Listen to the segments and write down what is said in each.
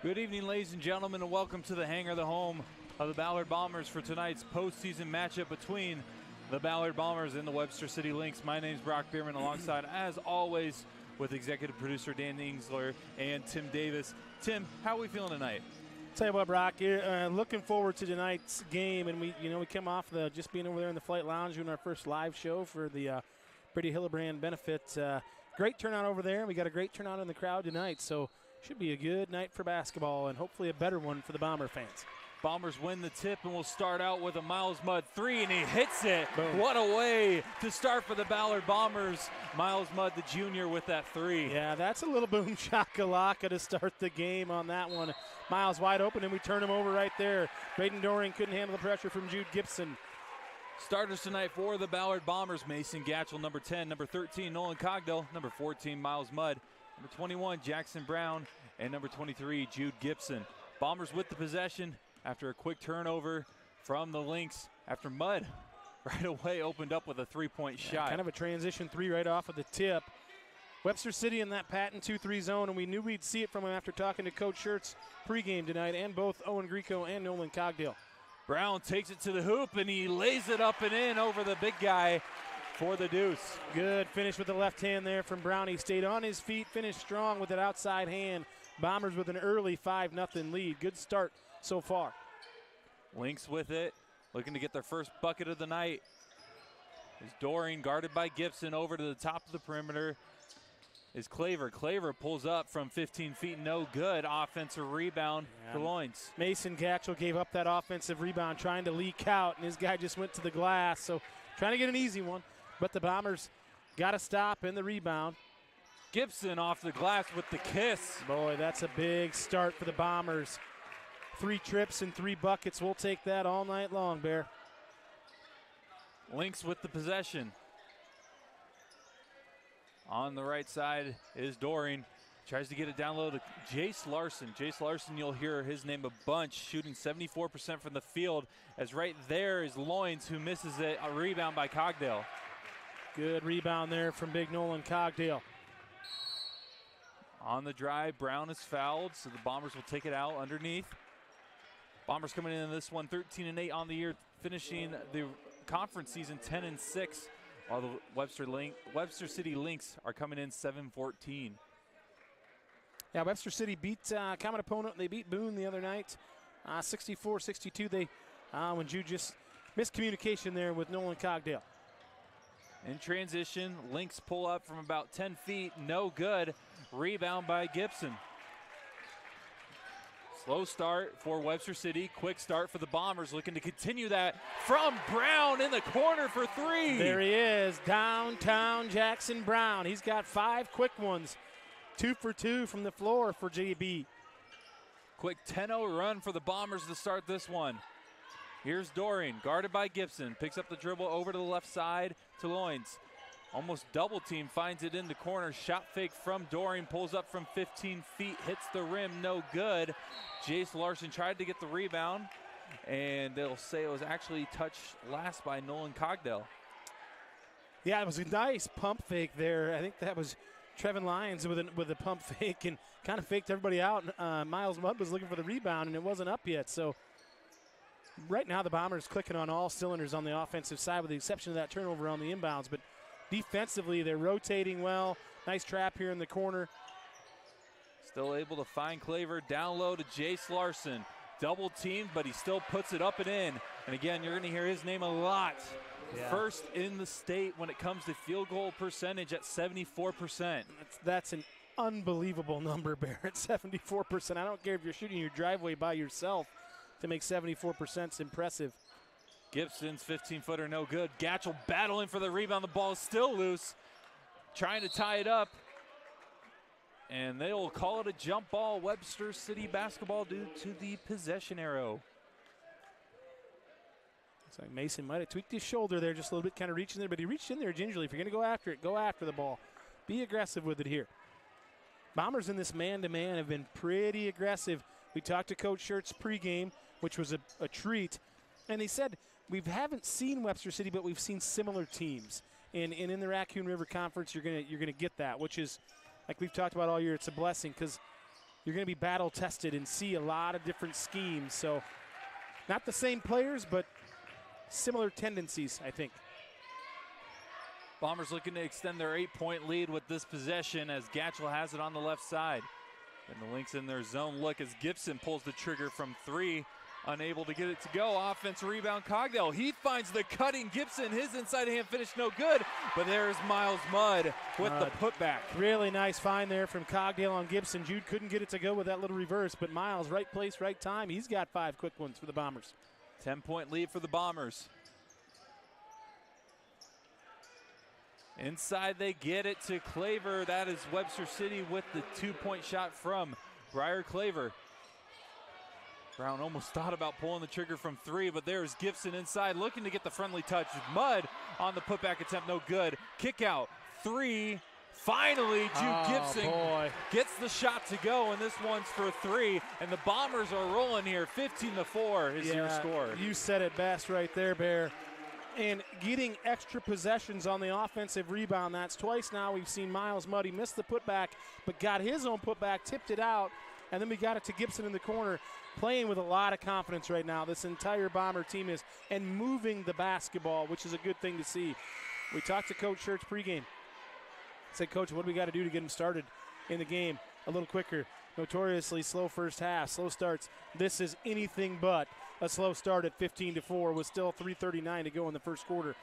Good evening, ladies and gentlemen, and welcome to the hangar, the home of the Ballard Bombers for tonight's postseason matchup between the Ballard Bombers and the Webster City Lynx. My name is Brock Bierman, alongside, as always, with executive producer Dan Ingsler and Tim Davis. Tim, how are we feeling tonight? Tell you what, Brock, looking forward to tonight's game, and we come off just being over there in the Flight Lounge doing our first live show for the Brady Hillebrand benefit. Great turnout over there. We got a great turnout in the crowd tonight, so should be a good night for basketball and hopefully a better one for the Bomber fans. Bombers win the tip, and we'll start out with a Miles Mudd three, and he hits it. Boom. What a way to start for the Ballard Bombers. Miles Mudd, the junior, with that three. Yeah, that's a little boom shakalaka to start the game on that one. Miles wide open, and we turn him over right there. Braden Doring couldn't handle the pressure from Jude Gibson. Starters tonight for the Ballard Bombers: Mason Gatchell, number 10, number 13, Nolan Cogdell, number 14, Miles Mudd, number 21, Jackson Brown, and number 23, Jude Gibson. Bombers with the possession after a quick turnover from the Lynx after Mudd right away opened up with a three-point shot. Kind of a transition three right off of the tip. Webster City in that patent 2-3 zone, and we knew we'd see it from him after talking to Coach Schertz pregame tonight, and both Owen Greco and Nolan Cogdell. Brown takes it to the hoop, and he lays it up and in over the big guy for the deuce. Good finish with the left hand there from Brown. He stayed on his feet, finished strong with that outside hand. Bombers with an early 5-0 lead. Good start so far. Lynx with it, looking to get their first bucket of the night. Is Doring, guarded by Gibson, over to the top of the perimeter. Is Claver. Claver pulls up from 15 feet, no good. Offensive rebound for Loins. Mason Gatchell gave up that offensive rebound, trying to leak out, and his guy just went to the glass. So trying to get an easy one, but the Bombers got a stop in the rebound. Gibson off the glass with the kiss. Boy, that's a big start for the Bombers. 3 trips and 3 buckets. We'll take that all night long, Bear. Lynx with the possession. On the right side is Doring. Tries to get it down low to Jace Larson. Jace Larson, you'll hear his name a bunch, shooting 74% from the field, as right there is Loins, who misses it. A rebound by Cogdell. Good rebound there from big Nolan Cogdell. On the drive, Brown is fouled, so the Bombers will take it out underneath. Bombers coming in this one 13-8 on the year, finishing the conference season 10-6, while the Webster City Lynx are coming in 7-14. Yeah, Webster City beat a common opponent. They beat Boone the other night, 64-62. When Jude just miscommunication there with Nolan Cogdell. In transition, Lynx pull up from about 10 feet, no good. Rebound by Gibson. Slow start for Webster City. Quick start for the Bombers, looking to continue that from Brown in the corner for 3. There he is, downtown Jackson Brown. He's got 5 quick ones. 2 for 2 from the floor for JB. Quick 10-0 run for the Bombers to start this one. Here's Doring, guarded by Gibson. Picks up the dribble over to the left side to Loins. Almost double team, finds it in the corner. Shot fake from Doring, pulls up from 15 feet, hits the rim, no good. Jace Larson tried to get the rebound, and they'll say it was actually touched last by Nolan Cogdell. Yeah, it was a nice pump fake there. I think that was Trevin Lyons with a pump fake and kind of faked everybody out. Miles Mudd was looking for the rebound, and it wasn't up yet. So right now the Bombers clicking on all cylinders on the offensive side, with the exception of that turnover on the inbounds. But defensively, they're rotating well. Nice trap here in the corner. Still able to find Claver down low to Jace Larson. Double teamed, but he still puts it up and in. And again, you're going to hear his name a lot. Yeah. First in the state when it comes to field goal percentage at 74%. That's an unbelievable number, Barrett. 74%. I don't care if you're shooting your driveway by yourself. To make 74% is impressive. Gibson's 15-footer no good. Gatchell battling for the rebound. The ball is still loose. Trying to tie it up. And they will call it a jump ball. Webster City basketball due to the possession arrow. It's like Mason might have tweaked his shoulder there just a little bit, kind of reaching there, but he reached in there gingerly. If you're going to go after it, go after the ball. Be aggressive with it here. Bombers in this man-to-man have been pretty aggressive. We talked to Coach Schertz pregame, which was a treat, and he said we haven't seen Webster City, but we've seen similar teams. And in the Raccoon River Conference, you're gonna get that, which is, like we've talked about all year, it's a blessing because you're going to be battle tested and see a lot of different schemes. So not the same players, but similar tendencies, I think. Bombers looking to extend their 8-point lead with this possession as Gatchel has it on the left side. And the Lynx in their zone look as Gibson pulls the trigger from 3. Unable to get it to go. Offensive rebound, Cogdell. He finds the cutting Gibson. His inside hand finish no good. But there's Miles Mudd with the putback. Really nice find there from Cogdell on Gibson. Jude couldn't get it to go with that little reverse, but Miles, right place, right time. He's got 5 quick ones for the Bombers. 10-point lead for the Bombers. Inside they get it to Claver. That is Webster City with the 2-point shot from Briar Claver. Brown almost thought about pulling the trigger from 3, but there's Gibson inside looking to get the friendly touch. Mudd on the putback attempt, no good. Kick out, 3. Finally, Jude Gibson gets the shot to go, and this one's for 3. And the Bombers are rolling here. 15-4 is your score. You said it best right there, Bear. And getting extra possessions on the offensive rebound. That's twice now we've seen Miles Mudd. He missed the putback, but got his own putback, tipped it out, and then we got it to Gibson in the corner. Playing with a lot of confidence right now. This entire Bomber team is, and moving the basketball, which is a good thing to see. We talked to Coach Schertz pregame. Said, Coach, what do we got to do to get him started in the game a little quicker? Notoriously slow first half, slow starts. This is anything but a slow start at 15-4 with still 3:39 to go in the first quarter.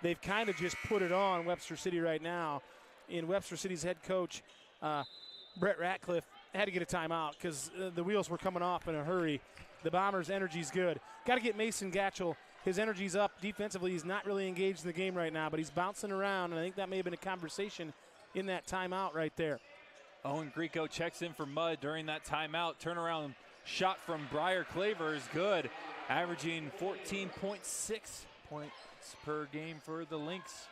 They've kind of just put it on Webster City right now. In Webster City's head coach, Brett Ratcliffe, had to get a timeout because the wheels were coming off in a hurry. The Bombers' energy's good. Got to get Mason Gatchel. His energy's up. Defensively, he's not really engaged in the game right now, but he's bouncing around, and I think that may have been a conversation in that timeout right there. Owen Greco checks in for Mudd during that timeout. Turnaround shot from Briar Claver is good, averaging 14.6 points per game for the Lynx.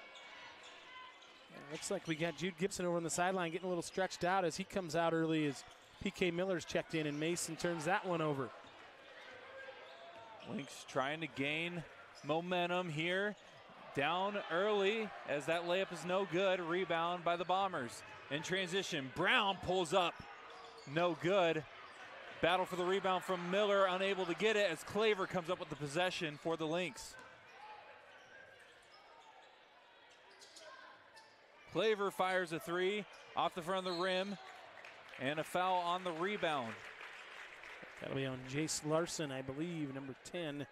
Looks like we got Jude Gibson over on the sideline getting a little stretched out as he comes out early as PK Miller's checked in, and Mason turns that one over. Lynx trying to gain momentum here. Down early as that layup is no good. Rebound by the Bombers. In transition, Brown pulls up. No good. Battle for the rebound from Miller, unable to get it as Claver comes up with the possession for the Lynx. Claver fires a 3 off the front of the rim, and a foul on the rebound. That'll be on Jace Larson, I believe, number 10.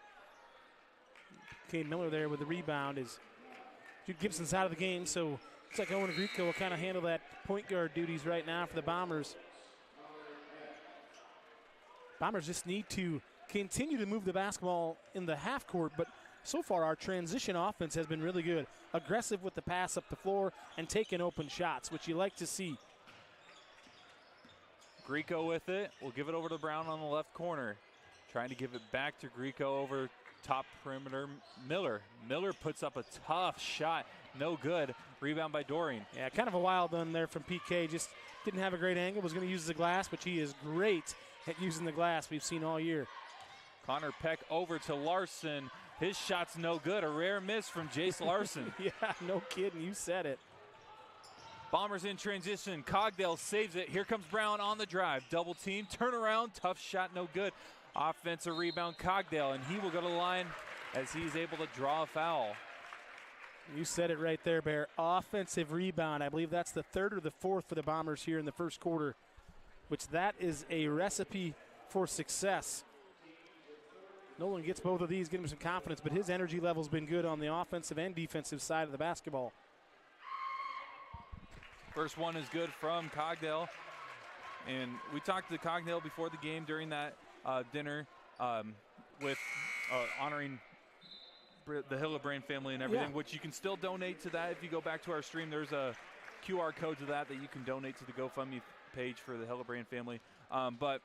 K. Miller there with the rebound. Is Jude Gibson's out of the game, so looks like Owen Greco will kind of handle that point guard duties right now for the Bombers. Bombers just need to continue to move the basketball in the half court, but so far our transition offense has been really good. Aggressive with the pass up the floor and taking open shots, which you like to see. Greco with it. We'll give it over to Brown on the left corner. Trying to give it back to Greco over top perimeter. Miller puts up a tough shot. No good. Rebound by Doreen. Yeah, kind of a wild one there from PK. Just didn't have a great angle. Was going to use the glass, but he is great at using the glass we've seen all year. Connor Peck over to Larson. His shot's no good. A rare miss from Jace Larson. Yeah, no kidding. You said it. Bombers in transition. Cogdell saves it. Here comes Brown on the drive. Double team. Turnaround. Tough shot. No good. Offensive rebound. Cogdell. And he will go to the line as he's able to draw a foul. You said it right there, Bear. Offensive rebound. I believe that's the 3rd or the 4th for the Bombers here in the first quarter, which that is a recipe for success. Nolan gets both of these, getting him some confidence, but his energy level's been good on the offensive and defensive side of the basketball. First one is good from Cogdell. And we talked to Cogdell before the game during that dinner with honoring the Hillebrand family and everything, which you can still donate to that if you go back to our stream. There's a QR code to that you can donate to the GoFundMe page for the Hillebrand family. But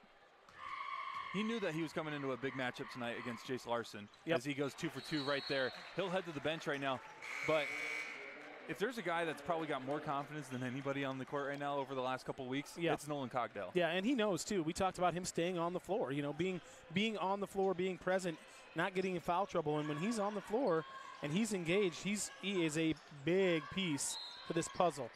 he knew that he was coming into a big matchup tonight against Jace Larson as he goes 2 for 2 right there. He'll head to the bench right now. But if there's a guy that's probably got more confidence than anybody on the court right now over the last couple of weeks, it's Nolan Cogdell. Yeah, and he knows, too. We talked about him staying on the floor, you know, being on the floor, being present, not getting in foul trouble. And when he's on the floor and he's engaged, he is a big piece for this puzzle.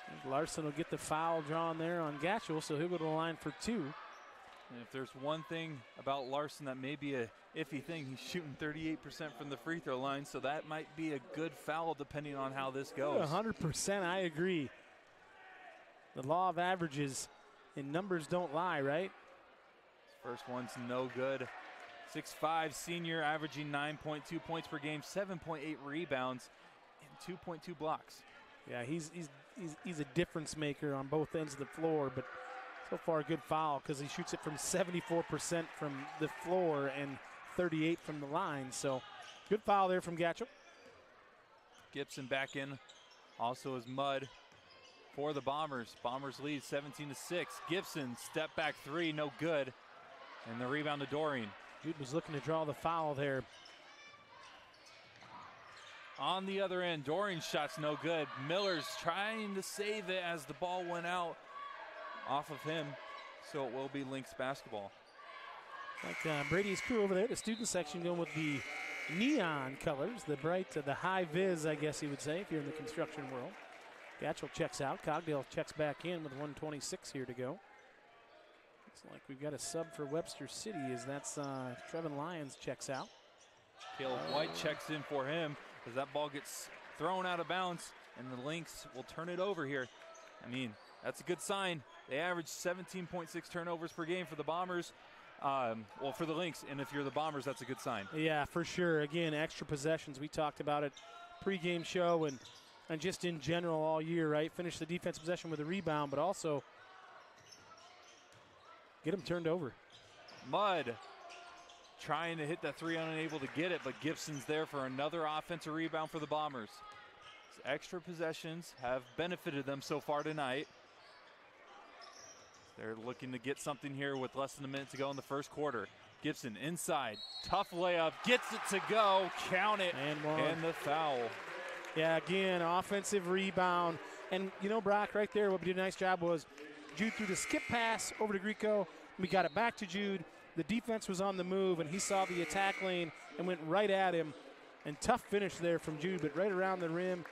And Larson will get the foul drawn there on Gatchel, so he'll go to the line for 2. And if there's one thing about Larson that may be a iffy thing, he's shooting 38% from the free throw line, so that might be a good foul depending on how this goes. 100%, I agree. The law of averages and numbers don't lie, right? First one's no good. 6'5", senior, averaging 9.2 points per game, 7.8 rebounds, and 2.2 blocks. Yeah, he's a difference maker on both ends of the floor, but so far a good foul because he shoots it from 74% from the floor and 38 from the line. So good foul there from Gatchel. Gibson back in, also is Mudd for the Bombers. Bombers lead 17-6. Gibson step back 3, no good. And the rebound to Doreen. Jude was looking to draw the foul there. On the other end, Doreen's shot's no good. Miller's trying to save it as the ball went out off of him. So it will be Lynx basketball. Like Brady's crew over there, the student section going with the neon colors, the bright, the high vis, I guess you would say, if you're in the construction world. Gatchel checks out. Cogdale checks back in with 1:26 here to go. Looks like we've got a sub for Webster City as that's Trevin Lyons checks out. Caleb White checks in for him as that ball gets thrown out of bounds, and the Lynx will turn it over here. I mean, that's a good sign. They average 17.6 turnovers per game for the Bombers. Well, for the Lynx, and if you're the Bombers, that's a good sign. Yeah, for sure. Again, extra possessions. We talked about it pregame show and just in general all year, right? Finish the defensive possession with a rebound, but also get them turned over. Mudd trying to hit that 3, unable to get it, but Gibson's there for another offensive rebound for the Bombers. These extra possessions have benefited them so far tonight. They're looking to get something here with less than a minute to go in the first quarter. Gibson inside, tough layup, gets it to go, count it, and the foul. Yeah, again, offensive rebound. And, you know, Brock, right there, what we did a nice job was Jude threw the skip pass over to Grieco. We got it back to Jude. The defense was on the move, and he saw the attack lane and went right at him. And tough finish there from Jude, but right around the rim,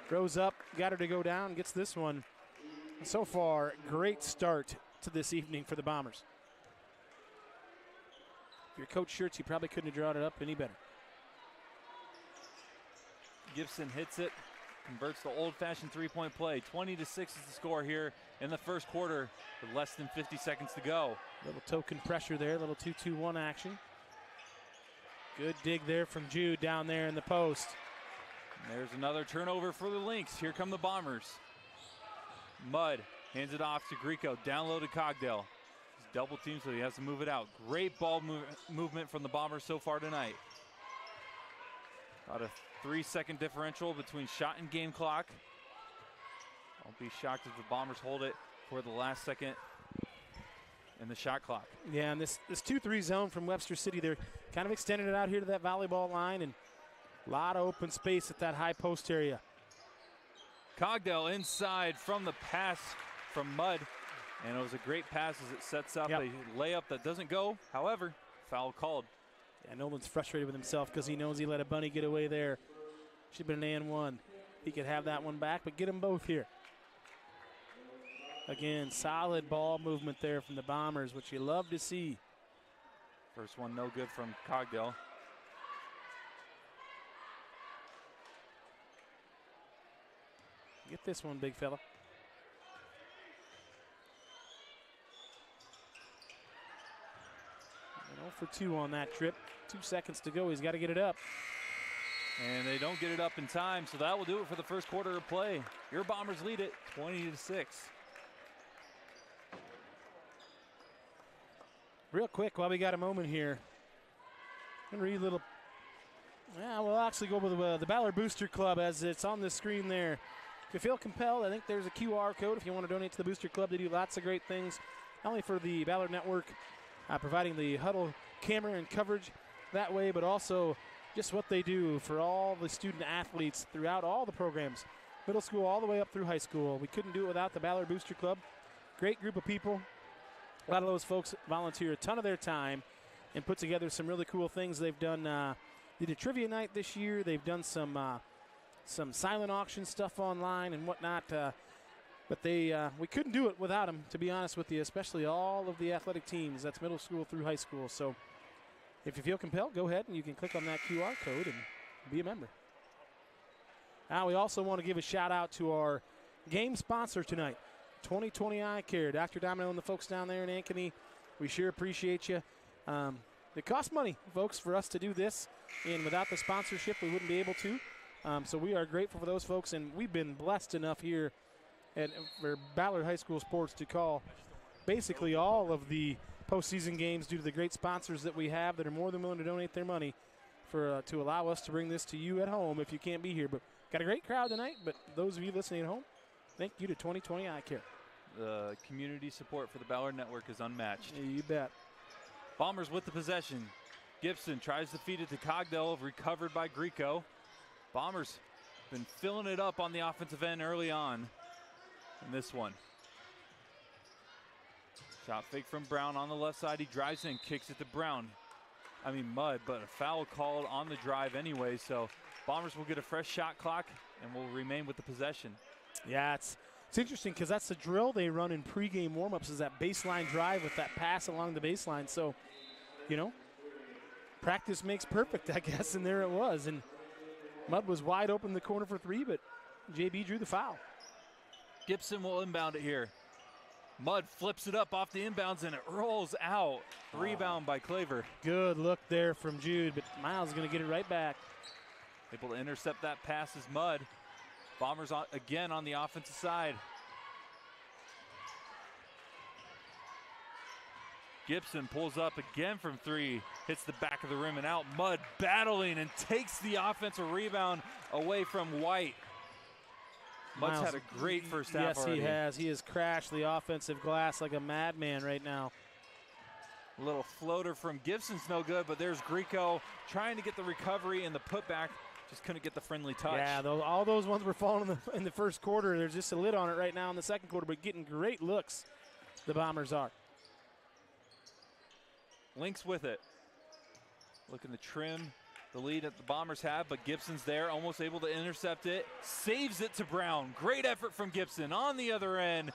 rose up, got her to go down, gets this one. And so far, great start to this evening for the Bombers. If you're Coach Shirts, he probably couldn't have drawn it up any better. Gibson hits it, converts the old-fashioned three-point play. 20-6 is the score here in the first quarter with less than 50 seconds to go. Little token pressure there, little 2-2-1 action. Good dig there from Jude down there in the post. And there's another turnover for the Lynx. Here come the Bombers. Mudd hands it off to Grieco, down low to Cogdale. He's double teamed, so he has to move it out. Great ball movement from the Bombers so far tonight. About a 3-second differential between shot and game clock. I'll be shocked if the Bombers hold it for the last second in the shot clock. Yeah, and this 2-3 zone from Webster City, they're kind of extending it out here to that volleyball line, and a lot of open space at that high post area. Cogdale inside from the pass from Mudd, and it was a great pass as it sets up a layup that doesn't go. However, foul called. Yeah, Nolan's frustrated with himself because he knows he let a bunny get away there. Should have been an and one. He could have that one back, but get them both here. Again, solid ball movement there from the Bombers, which you love to see. First one no good from Cogdale. Get this one, big fella. And 0 for 2 on that trip. 2 seconds to go. He's got to get it up. And they don't get it up in time, so that will do it for the first quarter of play. Your Bombers lead it 20-6. Real quick, while we got a moment here, I'm going to read a little. Yeah, we'll actually go with the Ballard Booster Club as it's on the screen there. If you feel compelled, I think there's a QR code if you want to donate to the Booster Club. They do lots of great things, not only for the Ballard Network, providing the huddle camera and coverage that way, but also just what they do for all the student athletes throughout all the programs, middle school all the way up through high school. We couldn't do it without the Ballard Booster Club. Great group of people. A lot of those folks volunteer a ton of their time and put together some really cool things. They've done, they did a trivia night this year. They've done some silent auction stuff online and whatnot. But we couldn't do it without them, to be honest with you, especially all of the athletic teams. That's middle school through high school. So if you feel compelled, go ahead and you can click on that QR code and be a member. Now we also want to give a shout out to our game sponsor tonight, 2020 Eye Care. Dr. Domino and the folks down there in Ankeny, we sure appreciate you. It costs money, folks, for us to do this, and without the sponsorship, we wouldn't be able to. So we are grateful for those folks, and we've been blessed enough here for Ballard High School Sports to call basically all of the postseason games due to the great sponsors that we have that are more than willing to donate their money to allow us to bring this to you at home if you can't be here. But got a great crowd tonight, but those of you listening at home, thank you to 2020 Eye Care. The community support for the Ballard Network is unmatched. Yeah, you bet. Bombers with the possession. Gibson tries to feed it to Cogdell, recovered by Grieco. Bombers been filling it up on the offensive end early on in this one. Shot fake from Brown on the left side. He drives in, kicks it to Brown. Mudd, but a foul called on the drive anyway, so Bombers will get a fresh shot clock and will remain with the possession. Yeah, it's interesting because that's the drill they run in pregame warmups, is that baseline drive with that pass along the baseline. So, practice makes perfect, I guess, and there it was. And Mudd was wide open in the corner for three, but JB drew the foul. Gibson will inbound it here. Mudd flips it up off the inbounds, and it rolls out. Rebound by Claver. Good look there from Jude, but Miles is going to get it right back. Able to intercept that pass is Mudd. Bombers again on the offensive side. Gibson pulls up again from three, hits the back of the rim and out. Mudd battling and takes the offensive rebound away from White. Mudd's had a great first half already. Yes, he has. He has crashed the offensive glass like a madman right now. A little floater from Gibson's no good, but there's Grieco trying to get the recovery and the putback. Just couldn't get the friendly touch. Yeah, all those ones were falling in the first quarter. There's just a lid on it right now in the second quarter, but getting great looks, the Bombers are. Lynx with it. Looking to trim the lead that the Bombers have, but Gibson's there, almost able to intercept it. Saves it to Brown. Great effort from Gibson on the other end.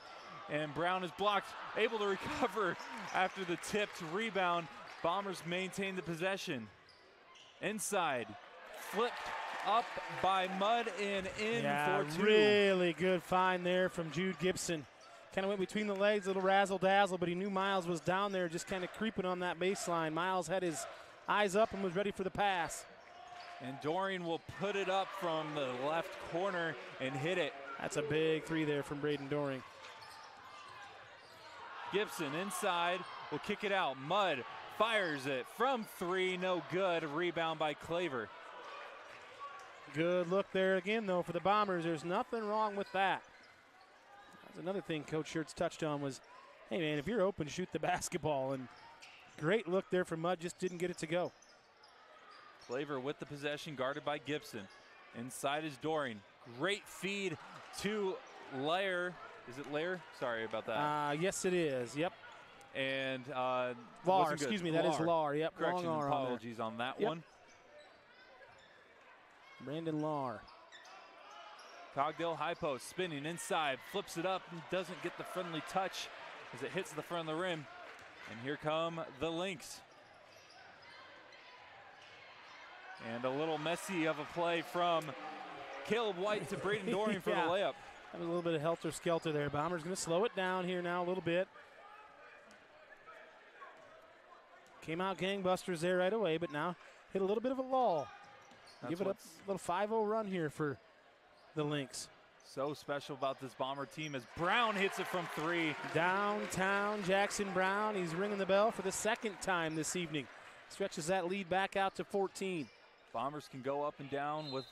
And Brown is blocked, able to recover after the tipped rebound. Bombers maintain the possession. Inside, flipped up by Mudd and in for two. Really good find there from Jude Gibson. Kind of went between the legs, a little razzle-dazzle, but he knew Miles was down there just kind of creeping on that baseline. Miles had his eyes up and was ready for the pass. And Dorian will put it up from the left corner and hit it. That's a big three there from Braden Dorian. Gibson inside will kick it out. Mudd fires it from three, no good. Rebound by Claver. Good look there again, though, for the Bombers. There's nothing wrong with that. That's another thing Coach Schertz touched on was, hey, man, if you're open, shoot the basketball. And great look there from Mudd, just didn't get it to go. Claver with the possession, guarded by Gibson. Inside is Dorian. Great feed to Lair. Is it Lair? Sorry about that. Yes, it is. Yep. And Lar, excuse me, that is Lar. Yep. Correction, long R apologies on that one. Brandon Lar. Cogdell high post, spinning inside, flips it up and doesn't get the friendly touch as it hits the front of the rim. And here come the Lynx. And a little messy of a play from Caleb White to Braden Dorian for the layup. That was a little bit of helter-skelter there. Bombers going to slow it down here now a little bit. Came out gangbusters there right away, but now hit a little bit of a lull. Give it a little 5-0 run here for the Lynx. So special about this Bomber team as Brown hits it from three. Downtown Jackson Brown. He's ringing the bell for the second time this evening. Stretches that lead back out to 14. Bombers can go up and down with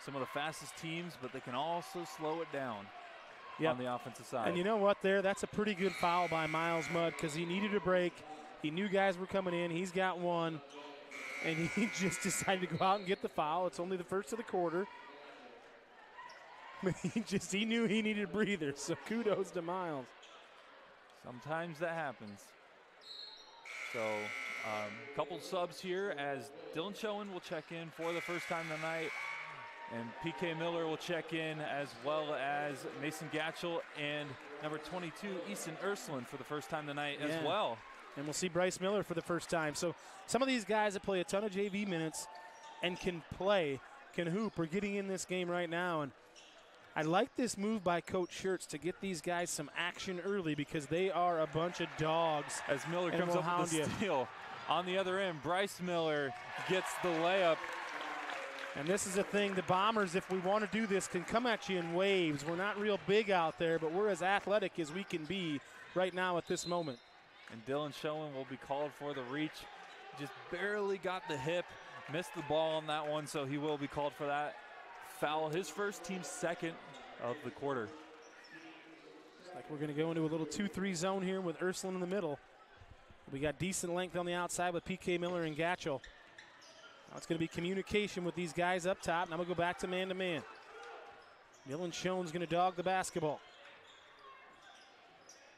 some of the fastest teams, but they can also slow it down on the offensive side. And you know what there? That's a pretty good foul by Miles Mudd because he needed a break. He knew guys were coming in. He's got one. And he just decided to go out and get the foul. It's only the first of the quarter. But he knew he needed a breather, so kudos to Miles. Sometimes that happens. So a couple subs here as Dylan Schoen will check in for the first time tonight. And PK Miller will check in, as well as Mason Gatchell and number 22, Easton Ursuline, for the first time tonight as well. And we'll see Bryce Miller for the first time. So some of these guys that play a ton of JV minutes and can play, can hoop, are getting in this game right now. And I like this move by Coach Schertz to get these guys some action early, because they are a bunch of dogs. As Miller comes up with the steal on the other end, Bryce Miller gets the layup. And this is the thing, the Bombers, if we want to do this, can come at you in waves. We're not real big out there, but we're as athletic as we can be right now at this moment. And Dylan Schoen will be called for the reach. Just barely got the hip, missed the ball on that one, so he will be called for that foul. His first, team's second of the quarter. Looks like we're going to go into a little 2-3 zone here with Ursuline in the middle. We got decent length on the outside with PK Miller and Gatchell. Now it's going to be communication with these guys up top. Now we'll go back to man-to-man. Dylan Schoen's going to dog the basketball.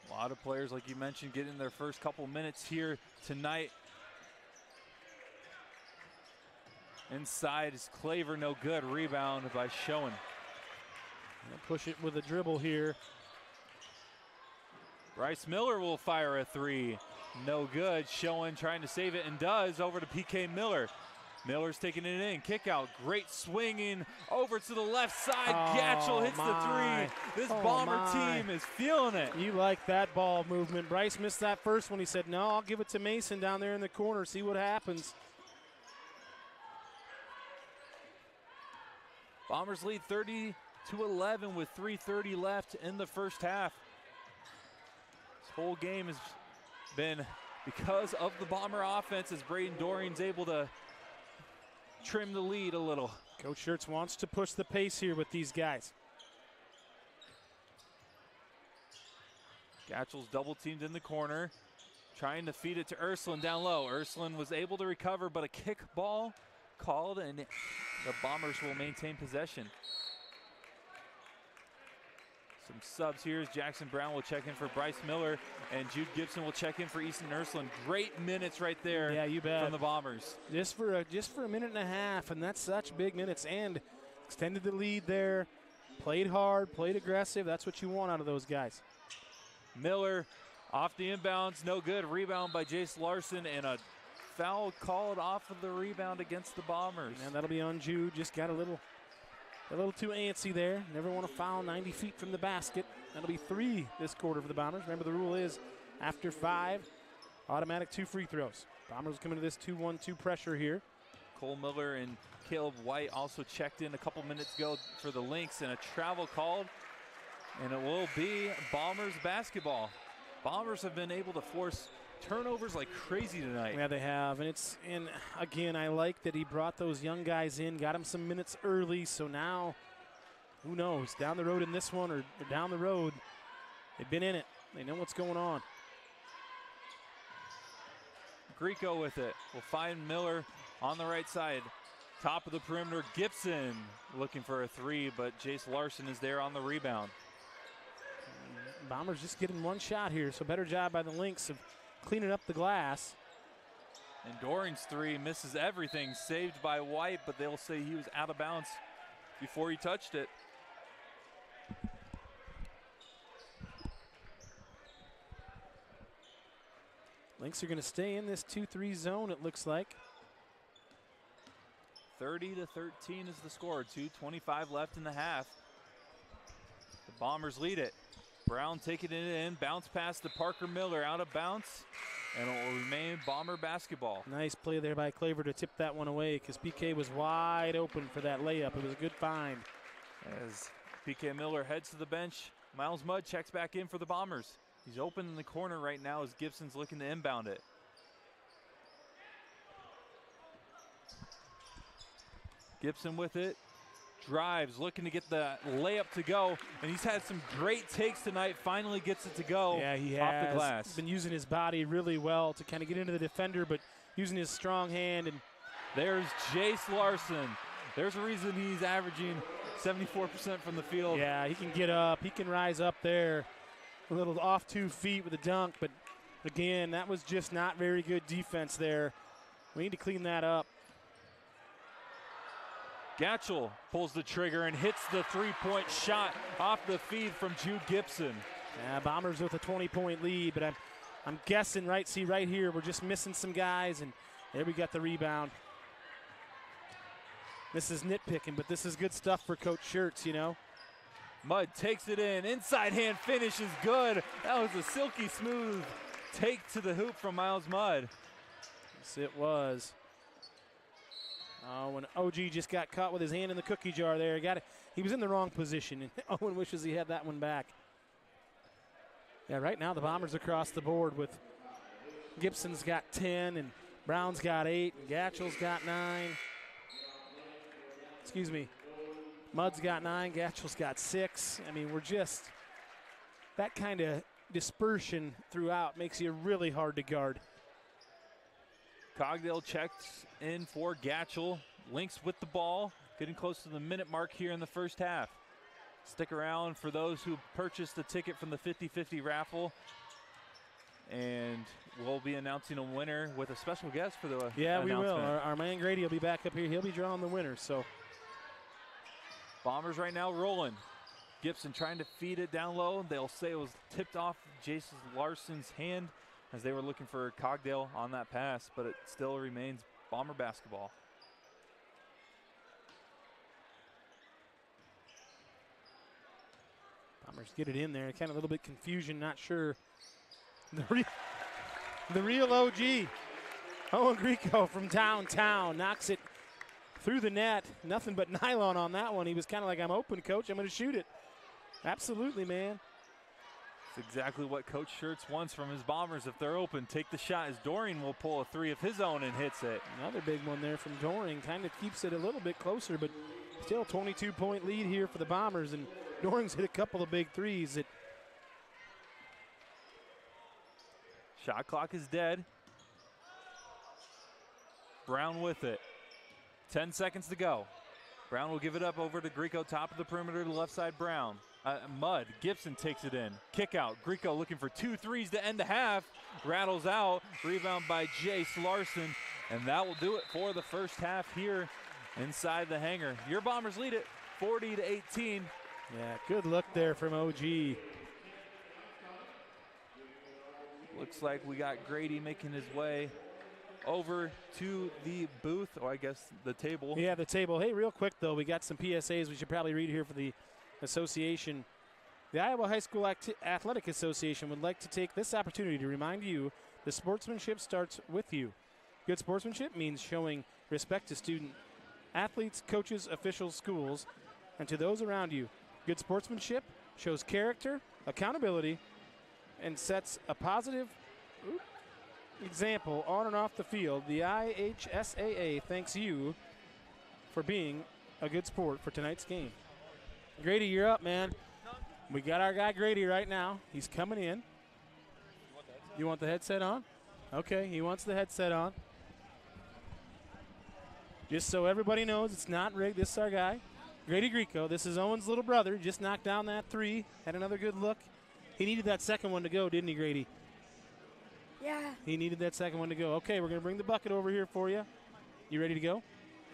A lot of players, like you mentioned, getting their first couple minutes here tonight. Inside is Claver, no good. Rebound by Schoen. Push it with a dribble here. Bryce Miller will fire a three. No good. Schoen trying to save it, and does, over to PK Miller. Miller's taking it in. Kick out. Great swinging over to the left side. Gatchell hits the three. This Bomber team is feeling it. You like that ball movement. Bryce missed that first one. He said, no, I'll give it to Mason down there in the corner. See what happens. Bombers lead 30-11 with 3:30 left in the first half. This whole game has been because of the Bomber offense, as Braden Doreen's able to trim the lead a little. Coach Schertz wants to push the pace here with these guys. Gatchell's double teamed in the corner, trying to feed it to Ursuline down low. Ursuline was able to recover, but a kick ball called, and the Bombers will maintain possession. Some subs here as Jackson Brown will check in for Bryce Miller, and Jude Gibson will check in for Easton Ursuline. Great minutes right there. Yeah, you bet. From the Bombers. Just for a minute and a half, and that's such big minutes, and extended the lead there. Played hard, played aggressive. That's what you want out of those guys. Miller off the inbounds, no good. Rebound by Jace Larson, and a foul called off of the rebound against the Bombers. And that'll be on Jude. Just got a little too antsy there. Never want to foul 90 feet from the basket. That'll be 3 this quarter for the Bombers. Remember, the rule is after 5, automatic 2 free throws. Bombers coming to this 2-1-2 pressure here. Cole Miller and Caleb White also checked in a couple minutes ago for the Lynx, and a travel called, and it will be Bombers basketball. Bombers have been able to force turnovers like crazy tonight. Yeah, they have, and again, I like that he brought those young guys in, got them some minutes early, so now, who knows, down the road in this one or down the road, they've been in it. They know what's going on. Grieco with it. Will find Miller on the right side. Top of the perimeter, Gibson looking for a 3, but Jace Larson is there on the rebound. Bombers just getting one shot here, so better job by the Lynx of cleaning up the glass. And Doreen's 3 misses everything, saved by White, but they'll say he was out of bounds before he touched it. Lynx are going to stay in this 2-3 zone, it looks like. 30-13 is the score. 2:25 left in the half. The Bombers lead it. Brown taking it in, bounce pass to Parker Miller, out of bounds, and it will remain Bomber basketball. Nice play there by Claver to tip that one away, because PK was wide open for that layup. It was a good find. As PK Miller heads to the bench, Miles Mudd checks back in for the Bombers. He's open in the corner right now as Gibson's looking to inbound it. Gibson with it, drives, looking to get the layup to go, and he's had some great takes tonight, finally gets it to go. Yeah, he off has. the glass. He's been using his body really well to kind of get into the defender, but using his strong hand. And there's Jace Larson. There's a reason he's averaging 74% from the field. Yeah, he can get up, he can rise up there. A little off 2 feet with a dunk, but again, that was just not very good defense there. We need to clean that up. Gatchel pulls the trigger and hits the three-point shot off the feed from Jude Gibson. Yeah, Bombers with a 20-point lead, but I'm guessing, right here, we're just missing some guys, and there we got the rebound. This is nitpicking, but this is good stuff for Coach Schertz, you know. Mudd takes it in. Inside hand finish is good. That was a silky smooth take to the hoop from Miles Mudd. Yes, it was. Oh, when OG just got caught with his hand in the cookie jar there. He was in the wrong position, and Owen wishes he had that one back. Yeah, right now the Bombers across the board with Gibson's got 10, and Brown's got 8, and Gatchel's got 9. Excuse me. Mudd's got 9, Gatchel's got 6. I mean, we're just, that kind of dispersion throughout makes you really hard to guard. Cogdale checks in for Gatchel. Lynx with the ball, getting close to the minute mark here in the first half. Stick around for those who purchased a ticket from the 50-50 raffle. And we'll be announcing a winner with a special guest for the announcement. We will. Our man Grady will be back up here. He'll be drawing the winner. So Bombers right now rolling. Gibson trying to feed it down low. They'll say it was tipped off Jason Larson's hand as they were looking for Cogdale on that pass, but it still remains Bomber basketball. Bombers get it in there. Kind of a little bit confusion, not sure. The real OG, Owen Grieco from downtown, knocks it through the net. Nothing but nylon on that one. He was kind of like, I'm open, coach. I'm going to shoot it. Absolutely, man. It's exactly what Coach Schertz wants from his Bombers. If they're open, take the shot, as Doring will pull a 3 of his own and hits it. Another big one there from Doring. Kind of keeps it a little bit closer, but still 22-point lead here for the Bombers. And Doring's hit a couple of big threes. Shot clock is dead. Brown with it. 10 seconds to go. Brown will give it up over to Grieco, top of the perimeter to the left side. Brown. Mudd. Gibson takes it in. Kick out. Grieco looking for 2 threes to end the half. Rattles out. Rebound by Jace Larson. And that will do it for the first half here inside the hangar. Your Bombers lead it 40-18. Yeah, good look there from OG. Looks like we got Grady making his way over to the booth, or I guess the table. Yeah, the table. Hey, real quick, though, we got some PSAs we should probably read here for the association. The Iowa High School Athletic Association would like to take this opportunity to remind you the sportsmanship starts with you. Good sportsmanship means showing respect to student athletes, coaches, officials, schools, and to those around you. Good sportsmanship shows character, accountability, and sets a positive example on and off the field. The IHSAA thanks you for being a good sport for tonight's game. Grady, you're up, man. We got our guy Grady right now. He's coming in. You want the headset on? Okay, he wants the headset on. Just so everybody knows, it's not rigged. This is our guy, Grady Grieco. This is Owen's little brother. Just knocked down that 3. Had another good look. He needed that second one to go, didn't he, Grady? Yeah. He needed that second one to go. Okay, we're going to bring the bucket over here for you. You ready to go?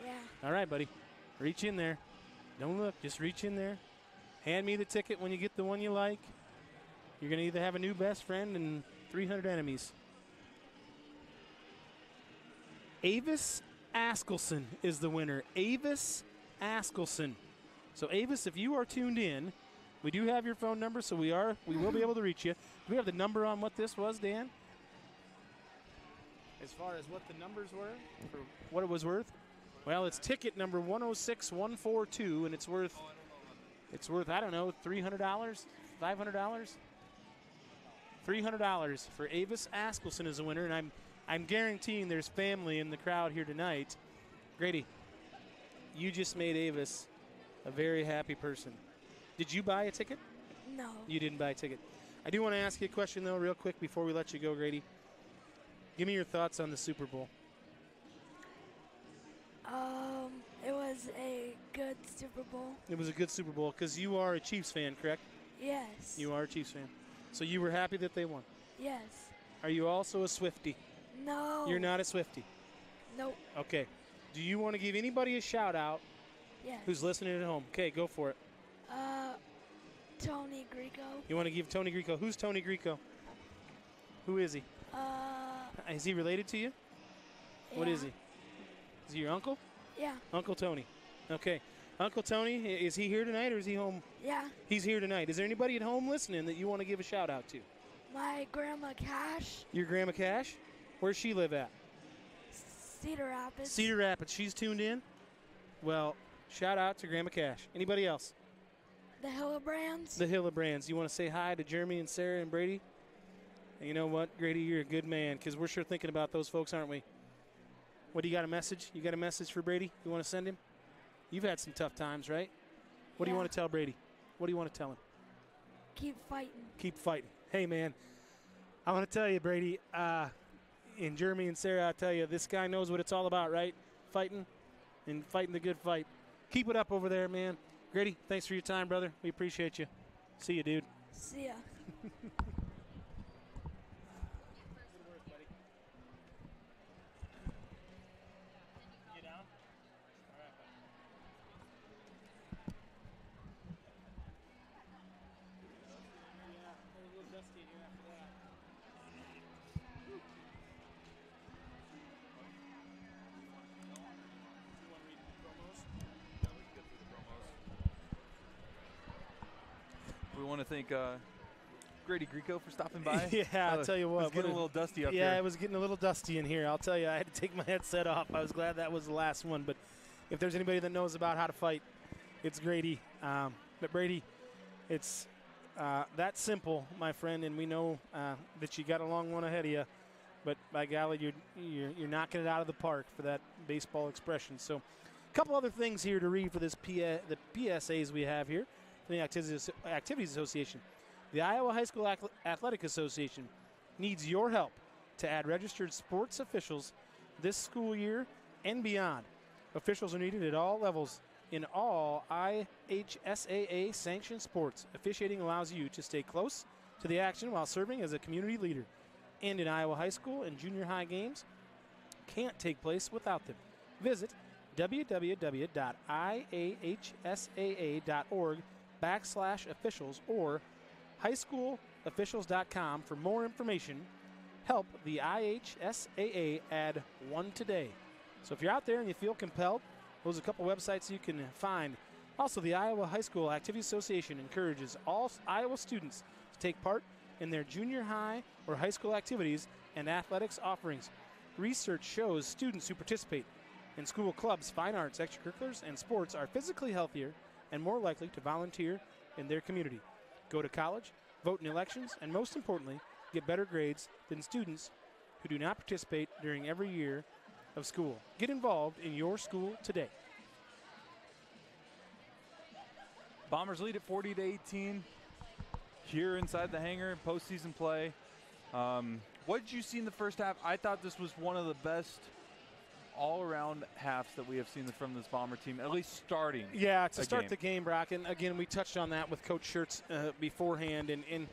Yeah. All right, buddy. Reach in there. Don't look. Just reach in there. Hand me the ticket when you get the one you like. You're going to either have a new best friend and 300 enemies. Avis Askelson is the winner. Avis Askelson. So, Avis, if you are tuned in, we do have your phone number, so we will be able to reach you. Do we have the number on what this was, Dan? As far as what the numbers were, for what it was worth? Well, it's ticket number 106142, and it's worth, I don't know, $300, $500? $300 for Avis Askelson is a winner, and I'm guaranteeing there's family in the crowd here tonight. Grady, you just made Avis a very happy person. Did you buy a ticket? No. You didn't buy a ticket. I do want to ask you a question, though, real quick before we let you go, Grady. Give me your thoughts on the Super Bowl. It was a good Super Bowl. It was a good Super Bowl because you are a Chiefs fan, correct? Yes. You are a Chiefs fan. So you were happy that they won. Yes. Are you also a Swiftie? No. You're not a Swiftie? Nope. Okay. Do you want to give anybody a shout-out Yes. Who's listening at home? Okay, go for it. Tony Greco. You want to give Tony Greco. Who's Tony Greco? Who is he? Is he related to you? What is he? Is he your uncle? Yeah. Uncle Tony. Okay. Uncle Tony, is he here tonight or is he home? Yeah. He's here tonight. Is there anybody at home listening that you want to give a shout out to? My grandma Cash. Your grandma Cash? Where's she live at? Cedar Rapids. Cedar Rapids. She's tuned in? Well, shout out to Grandma Cash. Anybody else? The Hillebrands. The Hillebrands. You want to say hi to Jeremy and Sarah and Brady? And you know what, Grady, you're a good man because we're sure thinking about those folks, aren't we? What, do you got a message? You got a message for Brady? You want to send him? You've had some tough times, right? What do you want to tell Brady? What do you want to tell him? Keep fighting. Keep fighting. Hey, man, I want to tell you, Brady, and Jeremy and Sarah, I tell you, this guy knows what it's all about, right? Fighting and fighting the good fight. Keep it up over there, man. Grady, thanks for your time, brother. We appreciate you. See you, dude. See ya. We want to thank Grady Greco for stopping by. Yeah, I'll tell you what. It was getting a little dusty up here. Yeah, it was getting a little dusty in here. I'll tell you, I had to take my headset off. I was glad that was the last one. But if there's anybody that knows about how to fight, it's Grady. But Brady, it's that simple, my friend, and we know that you got a long one ahead of you. But by golly, you're knocking it out of the park for that baseball expression. So a couple other things here to read for this the PSAs we have here from the Activities Association. The Iowa High School Athletic Association needs your help to add registered sports officials this school year and beyond. Officials are needed at all levels in all IHSAA sanctioned sports. Officiating allows you to stay close to the action while serving as a community leader. And in Iowa high school and junior high games can't take place without them. Visit www.ihsaa.org/officials or highschoolofficials.com for more information. Help the IHSAA add one today. So if you're out there and you feel compelled, those are a couple websites you can find. Also, the Iowa High School Activities Association encourages all Iowa students to take part in their junior high or high school activities and athletics offerings. Research shows students who participate in school clubs, fine arts, extracurriculars, and sports are physically healthier and more likely to volunteer in their community, go to college, vote in elections, and most importantly, get better grades than students who do not participate during every year of school. Get involved in your school today. Bombers lead at 40-18 here inside the hangar, postseason play. What did you see in the first half? I thought this was one of the best all-around halves that we have seen from this Bomber team, at least starting. Yeah, to start the game, Brock. And again, we touched on that with Coach Schertz beforehand, and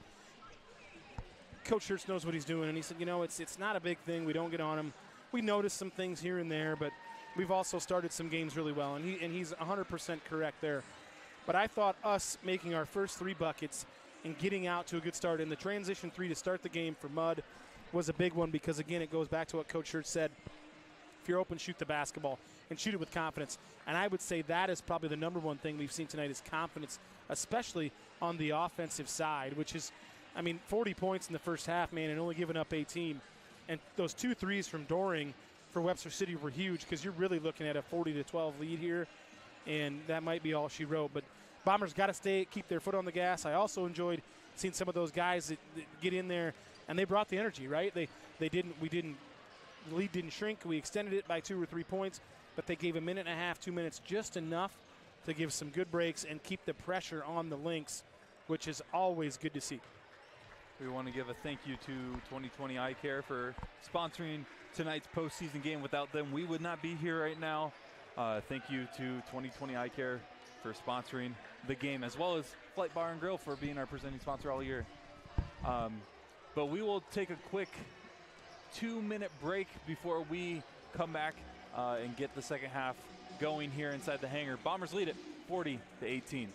Coach Schertz knows what he's doing. And he said, you know, it's not a big thing. We don't get on him. We noticed some things here and there, but we've also started some games really well, and he's 100% correct there. But I thought us making our first 3 buckets and getting out to a good start in the transition 3 to start the game for Mudd was a big one because, again, it goes back to what Coach Schertz said. If you're open, shoot the basketball and shoot it with confidence. And I would say that is probably the number one thing we've seen tonight is confidence, especially on the offensive side, which is, 40 points in the first half, man, and only giving up 18. And those 2 threes from Doring for Webster City were huge because you're really looking at a 40-12 lead here, and that might be all she wrote. But Bombers got to keep their foot on the gas. I also enjoyed seeing some of those guys that get in there, and they brought the energy, right? The lead didn't shrink. We extended it by 2 or 3 points, but they gave a minute and a half, 2 minutes, just enough to give some good breaks and keep the pressure on the Lynx, which is always good to see. We want to give a thank you to 2020 Eye Care for sponsoring tonight's postseason game. Without them, we would not be here right now. Thank you to 2020 Eye Care for sponsoring the game, as well as Flight Bar and Grill for being our presenting sponsor all year. But we will take a quick 2-minute break before we come back and get the second half going here inside the hangar. Bombers lead it 40-18.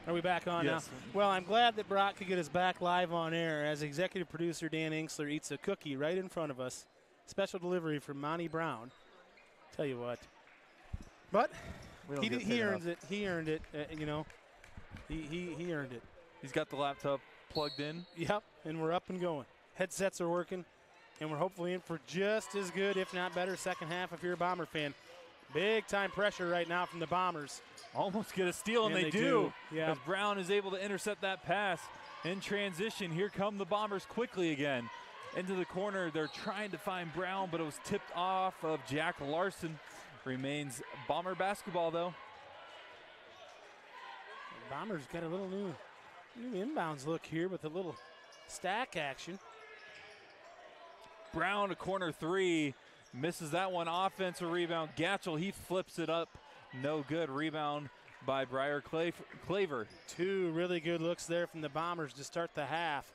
Are we back on Yes. now? Well, I'm glad that Brock could get us back live on air as executive producer Dan Ingsler eats a cookie right in front of us. Special delivery from Monty Brown. Tell you what. But We don't he get paid earns enough. it. He earned it. You know, he earned it. He's got the laptop plugged in. Yep, and we're up and going. Headsets are working, and we're hopefully in for just as good, if not better, second half if you're a Bomber fan. Big time pressure right now from the Bombers. Almost get a steal, and And they they do. do, yeah. As Brown is able to intercept that pass. In transition, here come the Bombers quickly again. Into the corner, they're trying to find Brown, but it was tipped off of Jack Larson. Remains Bomber basketball, though. Bombers got a little new inbounds look here with a little stack action. Brown, a corner three. Misses that one. Offensive rebound. Gatchel, he flips it up. No good. Rebound by Briar Claver. Two really good looks there from the Bombers to start the half,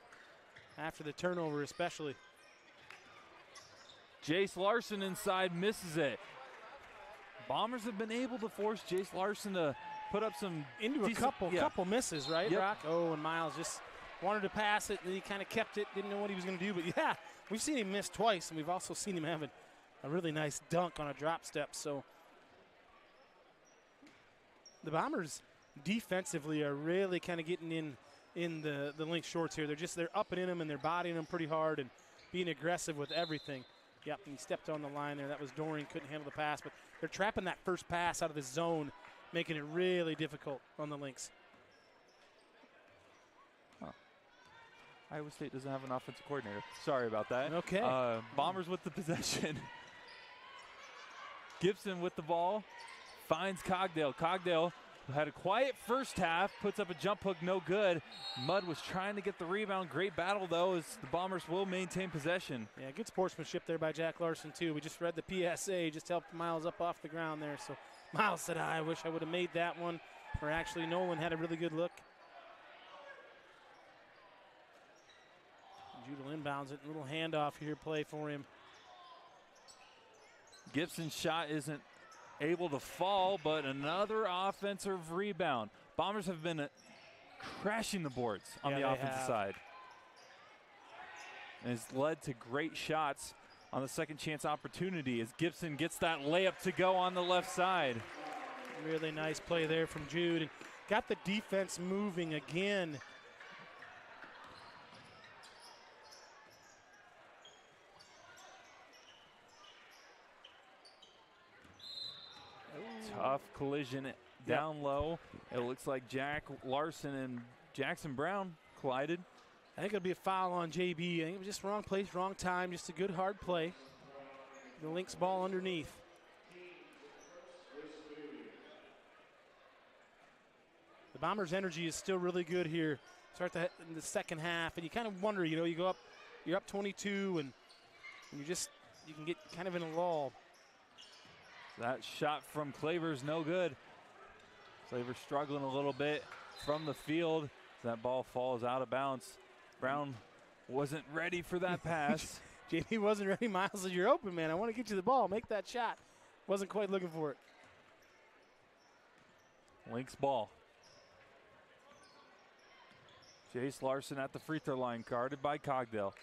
after the turnover especially. Jace Larson inside, misses it. Bombers have been able to force Jace Larson to put up some Into a couple misses, right, Yep. Brock? Oh, and Miles just wanted to pass it, and he kind of kept it, didn't know what he was going to do. But, yeah, we've seen him miss twice, and we've also seen him have a really nice dunk on a drop step. So the Bombers defensively are really kind of getting in the link shorts here. They're upping in them, and they're bodying them pretty hard and being aggressive with everything. Yep, and he stepped on the line there. That was Dorian, couldn't handle the pass. But they're trapping that first pass out of the zone, making it really difficult on the Lynx. Iowa State doesn't have an offensive coordinator. Sorry about that. Okay. Bombers with the possession. Gibson with the ball, finds Cogdale. Cogdale, who had a quiet first half, puts up a jump hook, no good. Mudd was trying to get the rebound. Great battle, though, as the Bombers will maintain possession. Yeah, good sportsmanship there by Jack Larson, too. We just read the PSA, just helped Miles up off the ground there. So Miles said, I wish I would have made that one. Or actually, Nolan had a really good look. Judah inbounds it, a little handoff here play for him. Gibson's shot isn't able to fall, but another offensive rebound. Bombers have been crashing the boards on the offensive side. And it's led to great shots on the second chance opportunity as Gibson gets that layup to go on the left side. Really nice play there from Jude. And got the defense moving again. Tough collision down low. It looks like Jack Larson and Jackson Brown collided. I think it'll be a foul on JB. I think it was just wrong place, wrong time. Just a good hard play. The Lynx ball underneath. The Bombers' energy is still really good here. Start in the second half, and you kind of wonder, you know, you go up, you're up 22, and you can get kind of in a lull. That shot from Claver is no good. Claver struggling a little bit from the field. That ball falls out of bounds. Brown wasn't ready for that pass. JB wasn't ready. Miles said, you're open, man. I want to get you the ball. Make that shot. Wasn't quite looking for it. Lynx ball. Jace Larson at the free throw line, guarded by Cogdale.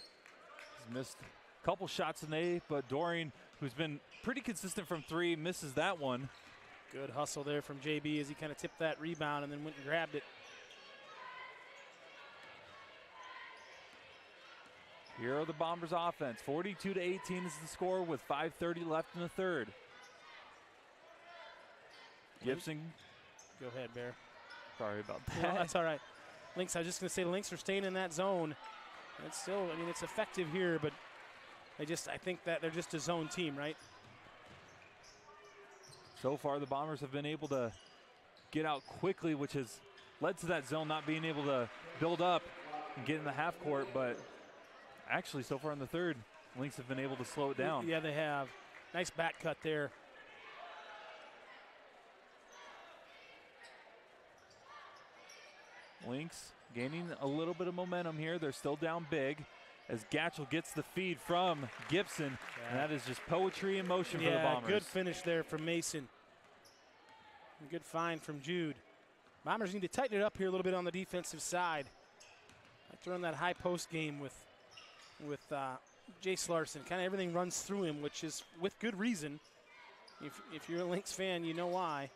He's missed a couple shots today, but Doreen, who's been pretty consistent from three, misses that one. Good hustle there from JB as he kind of tipped that rebound and then went and grabbed it. Here are the Bombers' offense. 42-18 is the score with 5:30 left in the third. Gibson. Go ahead, Bear. Sorry about that. No, that's all right. Lynx, I was just going to say, Lynx are staying in that zone. It's still, I mean, it's effective here, but I think that they're just a zone team, right? So far, the Bombers have been able to get out quickly, which has led to that zone not being able to build up and get in the half court, but actually, so far in the third, Lynx have been able to slow it down. Yeah, they have. Nice back cut there. Lynx gaining a little bit of momentum here. They're still down big as Gatchel gets the feed from Gibson. Yeah. And that is just poetry in motion for the Bombers. Good finish there from Mason. And good find from Jude. Bombers need to tighten it up here a little bit on the defensive side. I throw in that high post game with Jace Larson. Kind of everything runs through him, which is with good reason. If you're a Lynx fan, you know why.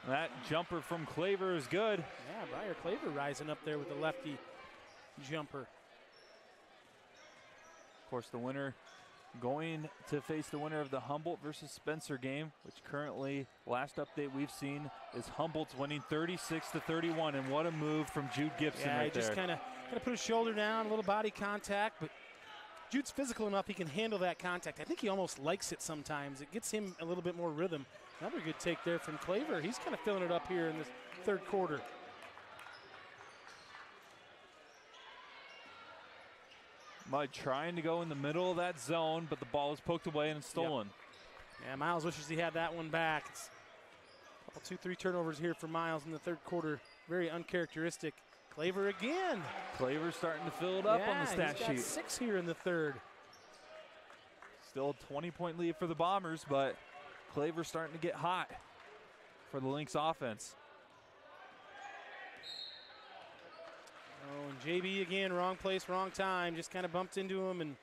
That jumper from Claver is good. Yeah, Briar Claver rising up there with the lefty jumper. Of course, the winner going to face the winner of the Humboldt versus Spencer game, which currently, last update we've seen, is Humboldt's winning 36-31. And what a move from Jude Gibson right there. Yeah, he just kind of put his shoulder down, a little body contact, but Jude's physical enough he can handle that contact. I think he almost likes it sometimes. It gets him a little bit more rhythm. Another good take there from Claver. He's kind of filling it up here in this third quarter. Mudd trying to go in the middle of that zone, but the ball is poked away and stolen. Yep. Yeah, Miles wishes he had that one back. It's a couple, 2-3 turnovers here for Miles in the third quarter. Very uncharacteristic. Claver again. Claver starting to fill it up on the stat sheet. He's got 6 here in the third. Still a 20-point lead for the Bombers, but Claver starting to get hot for the Lynx offense. Oh, and JB again, wrong place, wrong time. Just kind of bumped into him, and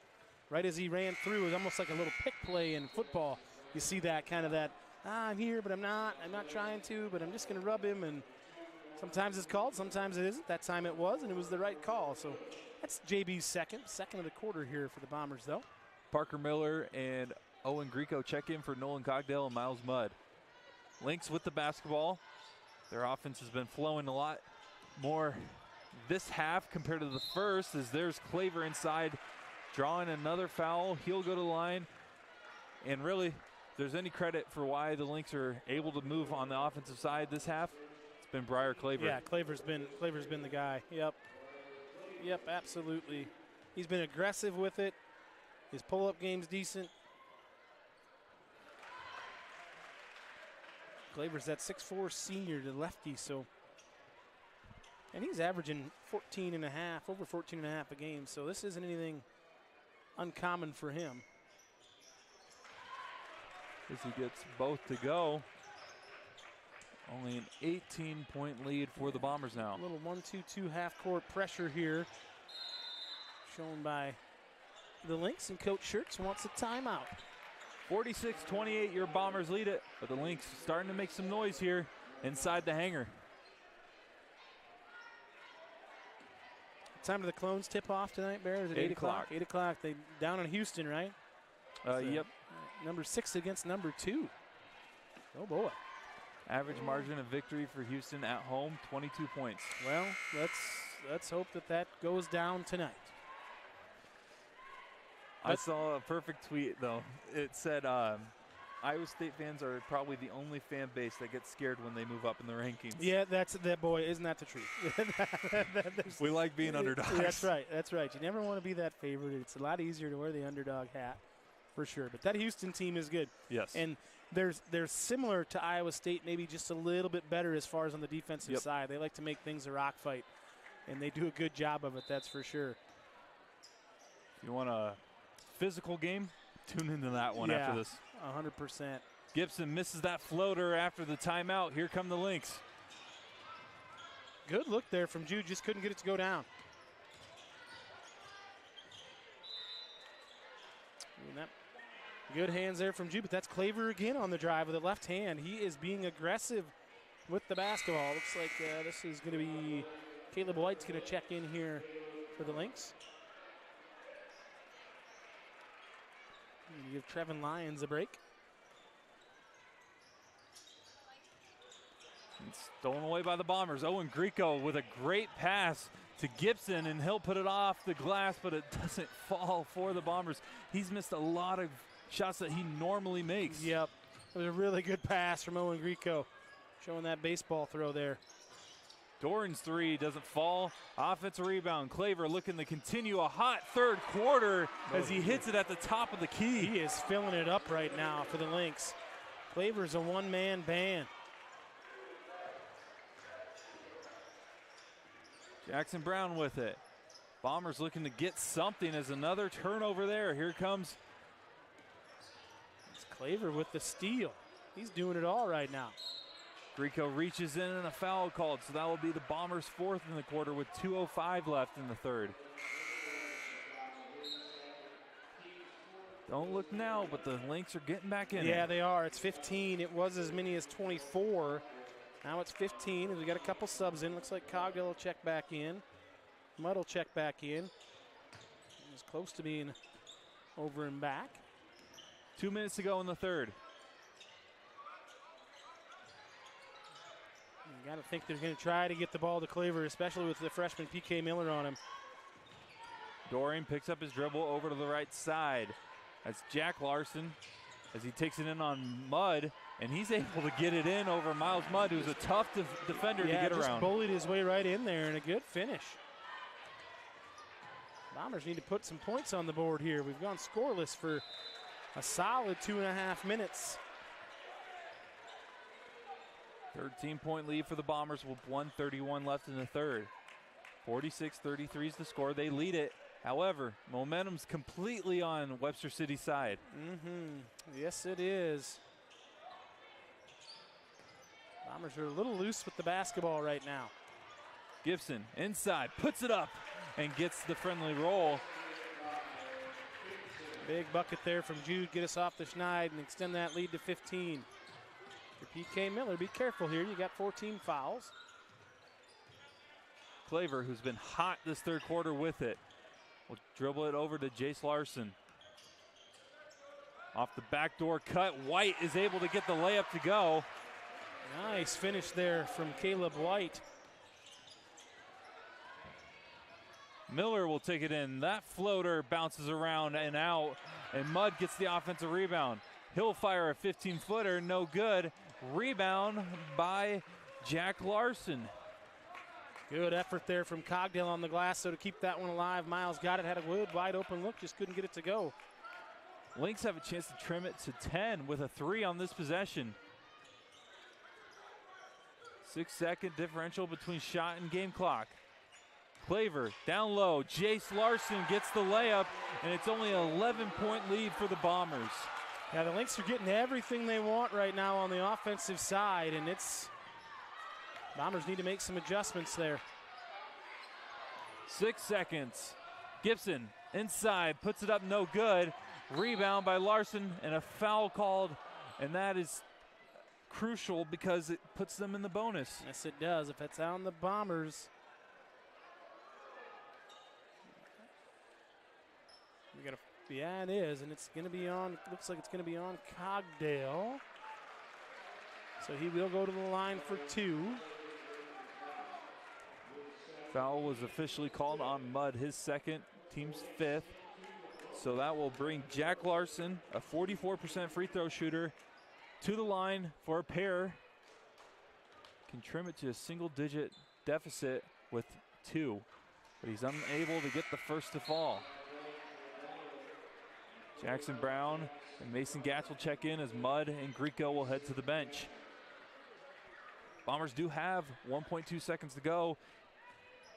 right as he ran through, it was almost like a little pick play in football. You see that kind of that, I'm here, but I'm not trying to, but I'm just going to rub him, and sometimes it's called, sometimes it isn't. That time it was, and it was the right call. So that's JB's second of the quarter here for the Bombers, though. Parker Miller and Owen Greco check in for Nolan Cogdale and Miles Mudd. Lynx with the basketball. Their offense has been flowing a lot more this half compared to the first, as there's Claver inside drawing another foul. He'll go to the line. And really, there's any credit for why the Lynx are able to move on the offensive side this half, it's been Briar Claver. Yeah, Claver's been the guy. Yep, absolutely. He's been aggressive with it. His pull-up game's decent. Claver's that 6'4" senior to lefty, and he's averaging 14 and a half, over 14 and a half a game, so this isn't anything uncommon for him. As he gets both to go. Only an 18-point lead for the Bombers now. A little 1-2-2 half-court pressure here, shown by the Lynx, and Coach Schertz wants a timeout. 46-28, your Bombers lead it, but the Lynx starting to make some noise here inside the hangar. Time to the Clones tip-off tonight, Bear? Is it 8 o'clock? 8 o'clock. They down in Houston, right? Yep. Number 6 against number 2. Oh, boy. Average margin of victory for Houston at home, 22 points. Well, let's hope that goes down tonight. I saw a perfect tweet, though. It said, Iowa State fans are probably the only fan base that gets scared when they move up in the rankings. Yeah, that's that, boy. Isn't that the truth? We like being underdogs. That's right. That's right. You never want to be that favorite. It's a lot easier to wear the underdog hat, for sure. But that Houston team is good. Yes. And they're similar to Iowa State, maybe just a little bit better as far as on the defensive side. They like to make things a rock fight, and they do a good job of it. That's for sure. If you want a physical game, tune into that one after this. 100%. Gibson misses that floater after the timeout. Here come the Lynx. Good look there from Jude. Just couldn't get it to go down. Good hands there from Jude, but that's Claver again on the drive with the left hand. He is being aggressive with the basketball. Looks like this is going to be Caleb White's going to check in here for the Lynx. Give Trevin Lyons a break. It's stolen away by the Bombers. Owen Greco with a great pass to Gibson, and he'll put it off the glass, but it doesn't fall for the Bombers. He's missed a lot of shots that he normally makes. Yep. It was a really good pass from Owen Greco, showing that baseball throw there. Doran's three doesn't fall. Offensive rebound. Claver looking to continue a hot third quarter as he hits it at the top of the key. He is filling it up right now for the Lynx. Claver's a one-man band. Jackson Brown with it. Bombers looking to get something as another turnover there. Here comes. It's Claver with the steal. He's doing it all right now. Greco reaches in and a foul called, so that will be the Bombers' fourth in the quarter with 2:05 left in the third. Don't look now, but the Lynx are getting back in. Yeah, they are. It's 15. It was as many as 24. Now it's 15. We got a couple subs in. Looks like Cogdill will check back in. Mudd will check back in. He's close to being over and back. 2 minutes to go in the third. You got to think they're going to try to get the ball to Claver, especially with the freshman PK Miller on him. Dorian picks up his dribble over to the right side. That's Jack Larson as he takes it in on Mudd, and he's able to get it in over Miles Mudd, who's a tough defender to get around. Just bullied his way right in there, and a good finish. Bombers need to put some points on the board here. We've gone scoreless for a solid 2.5 minutes. 13-point lead for the Bombers with 1:31 left in the third. 46-33 is the score. They lead it. However, momentum's completely on Webster City's side. Yes, it is. Bombers are a little loose with the basketball right now. Gibson inside, puts it up, and gets the friendly roll. Big bucket there from Jude. Get us off the schneid and extend that lead to 15. For PK Miller, be careful here. You got 14 fouls. Claver, who's been hot this third quarter with it, will dribble it over to Jace Larson. Off the backdoor cut, White is able to get the layup to go. Nice finish there from Caleb White. Miller will take it in. That floater bounces around and out, and Mudd gets the offensive rebound. He'll fire a 15-footer, no good. Rebound by Jack Larson. Good effort there from Cogdale on the glass, so to keep that one alive. Miles got it, had a good wide open look, just couldn't get it to go. Lynx have a chance to trim it to 10 with a 3 on this possession. 6-second differential between shot and game clock. Claver down low. Jace Larson gets the layup, and it's only an 11-point lead for the Bombers. Yeah, the Lynx are getting everything they want right now on the offensive side, and Bombers need to make some adjustments there. 6 seconds. Gibson inside, puts it up, no good. Rebound by Larson, and a foul called, and that is crucial because it puts them in the bonus. Yes, it does. If it's on the Bombers, yeah, it is, and it's going to be on. Looks like it's going to be on Cogdale. So he will go to the line for 2. Foul was officially called on Mudd, his second, team's 5th. So that will bring Jack Larson, a 44% free throw shooter, to the line for a pair. Can trim it to a single-digit deficit with 2, but he's unable to get the first to fall. Jackson Brown and Mason Gatz will check in as Mudd and Grieco will head to the bench. Bombers do have 1.2 seconds to go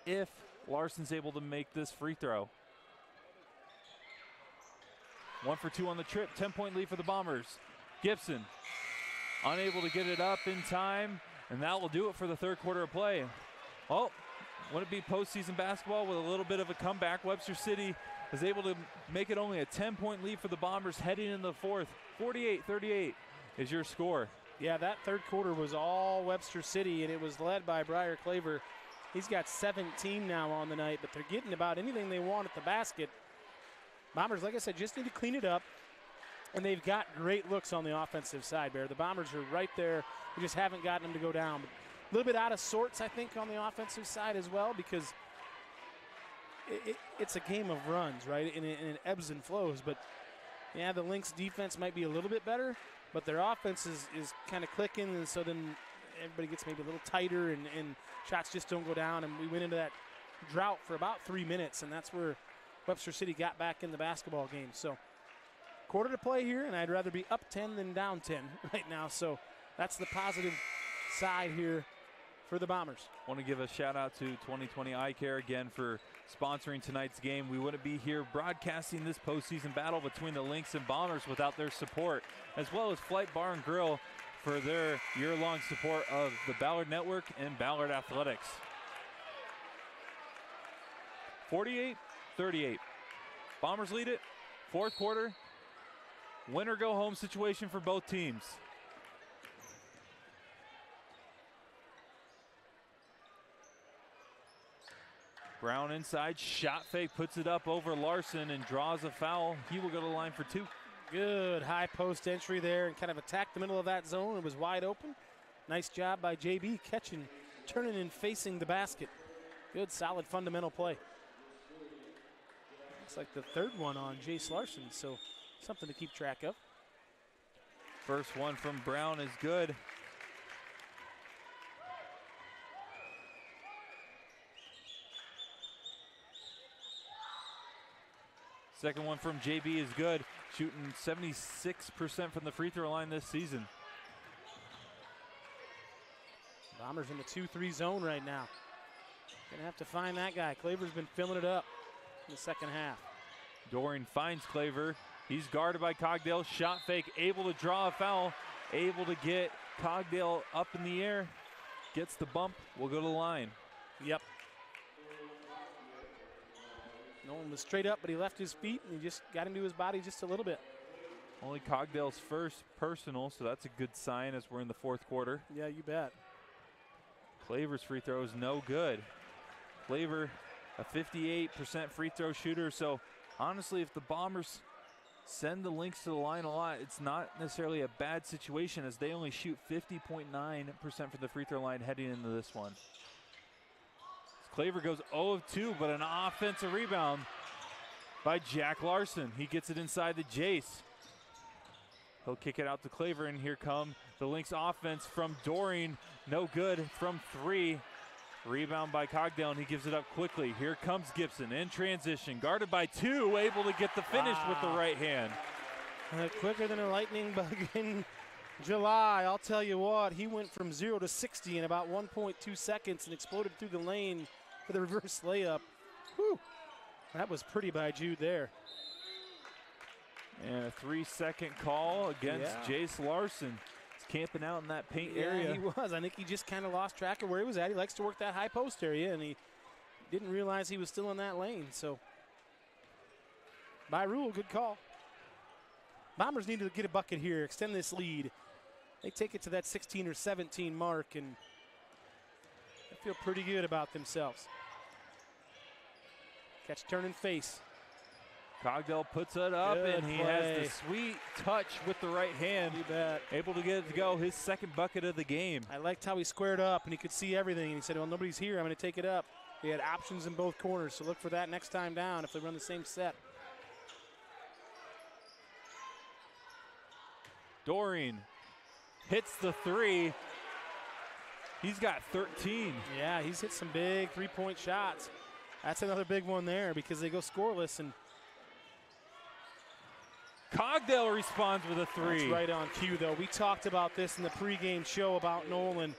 if Larson's able to make this free throw. 1 for 2 on the trip, 10-point lead for the Bombers. Gibson unable to get it up in time, and that will do it for the third quarter of play. Well, would it be postseason basketball with a little bit of a comeback? Webster City is able to make it only a 10-point lead for the Bombers heading into the fourth. 48-38 is your score. Yeah, that third quarter was all Webster City, and it was led by Briar Claver. He's got 17 now on the night, but they're getting about anything they want at the basket. Bombers, like I said, just need to clean it up, and they've got great looks on the offensive side, Bear. The Bombers are right there. We just haven't gotten them to go down. But a little bit out of sorts, I think, on the offensive side as well, because it's a game of runs, right? And it ebbs and flows. But, yeah, the Lynx defense might be a little bit better, but their offense is kind of clicking, and so then everybody gets maybe a little tighter, and shots just don't go down. And we went into that drought for about 3 minutes, and that's where Webster City got back in the basketball game. So quarter to play here, and I'd rather be up 10 than down 10 right now. So that's the positive side here for the Bombers. Want to give a shout out to 2020 Eye Care again for sponsoring tonight's game. We wouldn't be here broadcasting this postseason battle between the Lynx and Bombers without their support, as well as Flight Bar and Grill for their year-long support of the Ballard Network and Ballard Athletics. 48-38. Bombers lead it. Fourth quarter. Win or go home situation for both teams. Brown inside, shot fake, puts it up over Larson and draws a foul. He will go to the line for 2. Good high post entry there and kind of attacked the middle of that zone. It was wide open. Nice job by JB catching, turning and facing the basket. Good, solid fundamental play. Looks like the third one on Jace Larson, so something to keep track of. First one from Brown is good. Second one from JB is good, shooting 76% from the free throw line this season. Bombers in the 2-3 zone right now. Gonna have to find that guy. Claver's been filling it up in the second half. Dorian finds Claver. He's guarded by Cogdale. Shot fake, able to draw a foul, able to get Cogdale up in the air. Gets the bump, will go to the line. Yep. Nolan was straight up, but he left his feet, and he just got into his body just a little bit. Only Cogdale's first personal, so that's a good sign as we're in the fourth quarter. Yeah, you bet. Claver's free throw is no good. Claver, a 58% free throw shooter, so honestly, if the Bombers send the Lynx to the line a lot, it's not necessarily a bad situation as they only shoot 50.9% from the free throw line heading into this one. Claver goes 0 of 2, but an offensive rebound by Jack Larson. He gets it inside the Jace. He'll kick it out to Claver, and here come the Lynx offense from Doring. No good from 3. Rebound by Cogdale, and he gives it up quickly. Here comes Gibson in transition, guarded by 2, able to get the finish with the right hand. Quicker than a lightning bug in July. I'll tell you what, he went from 0 to 60 in about 1.2 seconds and exploded through the lane for the reverse layup. Whew. That was pretty by Jude there. And a 3-second call against Jace Larson. He's camping out in that paint area. He was. I think he just kind of lost track of where he was at. He likes to work that high post area, and he didn't realize he was still in that lane. So, by rule, good call. Bombers need to get a bucket here, extend this lead. They take it to that 16 or 17 mark, and they feel pretty good about themselves. Catch, turn, and face. Cogdale puts it up, and he has the sweet touch with the right hand. You bet. Able to get it to go, his second bucket of the game. I liked how he squared up, and he could see everything. And he said, well, nobody's here. I'm going to take it up. He had options in both corners, so look for that next time down if they run the same set. Doring hits the 3. He's got 13. Yeah, he's hit some big three-point shots. That's another big one there because they go scoreless, and Cogdale responds with a 3. That's right on cue, though. We talked about this in the pregame show about Nolan,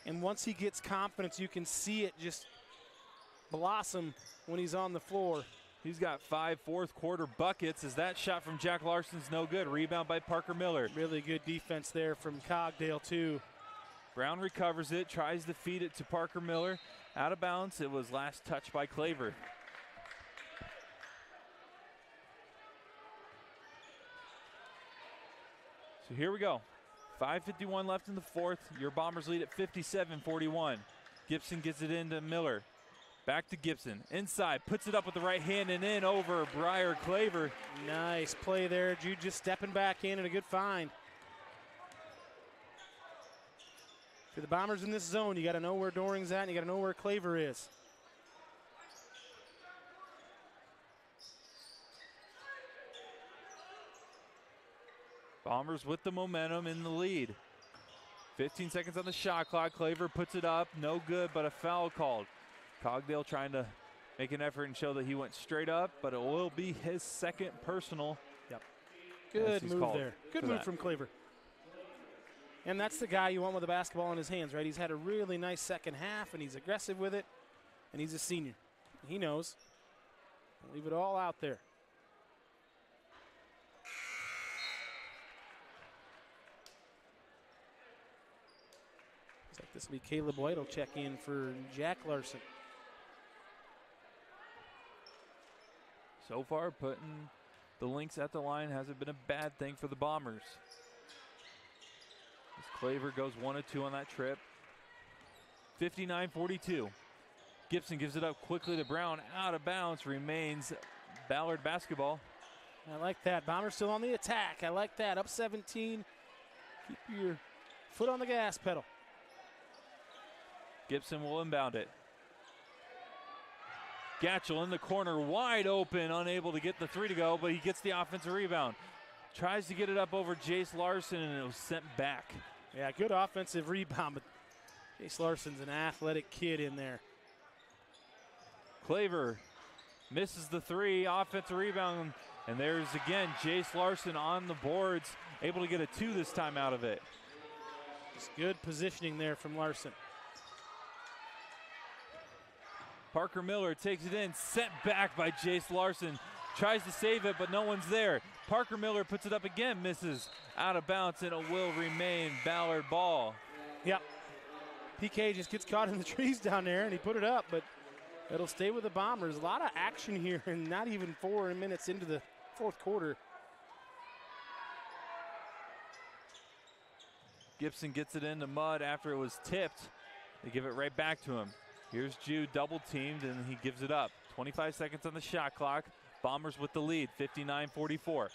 and once he gets confidence, you can see it just blossom when he's on the floor. He's got 5 fourth-quarter buckets as that shot from Jack Larson's no good. Rebound by Parker Miller. Really good defense there from Cogdale, too. Brown recovers it, tries to feed it to Parker Miller. Out of bounds, it was last touched by Claver. So here we go. 5:51 left in the fourth. Your Bombers lead at 57-41. Gibson gets it into Miller. Back to Gibson. Inside, puts it up with the right hand and in over Briar Claver. Nice play there. Jude just stepping back in and a good find. For the Bombers in this zone, you got to know where Doring's at and you got to know where Claver is. Bombers with the momentum in the lead. 15 seconds on the shot clock. Claver puts it up. No good, but a foul called. Cogdale trying to make an effort and show that he went straight up, but it will be his second personal. Yep. Good move there. Good move from Claver. And that's the guy you want with the basketball in his hands, right? He's had a really nice second half, and he's aggressive with it, and he's a senior. He knows. Leave it all out there. Looks like this will be Caleb White will check in for Jack Larson. So far, putting the Lynx at the line hasn't been a bad thing for the Bombers. As Claver goes 1 of 2 on that trip. 59-42. Gibson gives it up quickly to Brown. Out of bounds, remains Ballard basketball. I like that. Bombers still on the attack. I like that. Up 17. Keep your foot on the gas pedal. Gibson will inbound it. Gatchel in the corner, wide open, unable to get the 3 to go, but he gets the offensive rebound. Tries to get it up over Jace Larson, and it was sent back. Yeah, good offensive rebound, but Jace Larson's an athletic kid in there. Claver misses the 3, offensive rebound, and there's again Jace Larson on the boards, able to get a 2 this time out of it. Just good positioning there from Larson. Parker Miller takes it in, sent back by Jace Larson. Tries to save it, but no one's there. Parker Miller puts it up again, misses. Out of bounds, and it will remain Ballard ball. Yep. PK just gets caught in the trees down there, and he put it up, but it'll stay with the Bombers. A lot of action here, and not even 4 minutes into the fourth quarter. Gibson gets it into Mudd after it was tipped. They give it right back to him. Here's Jude, double teamed, and he gives it up. 25 seconds on the shot clock. Bombers with the lead, 59-44.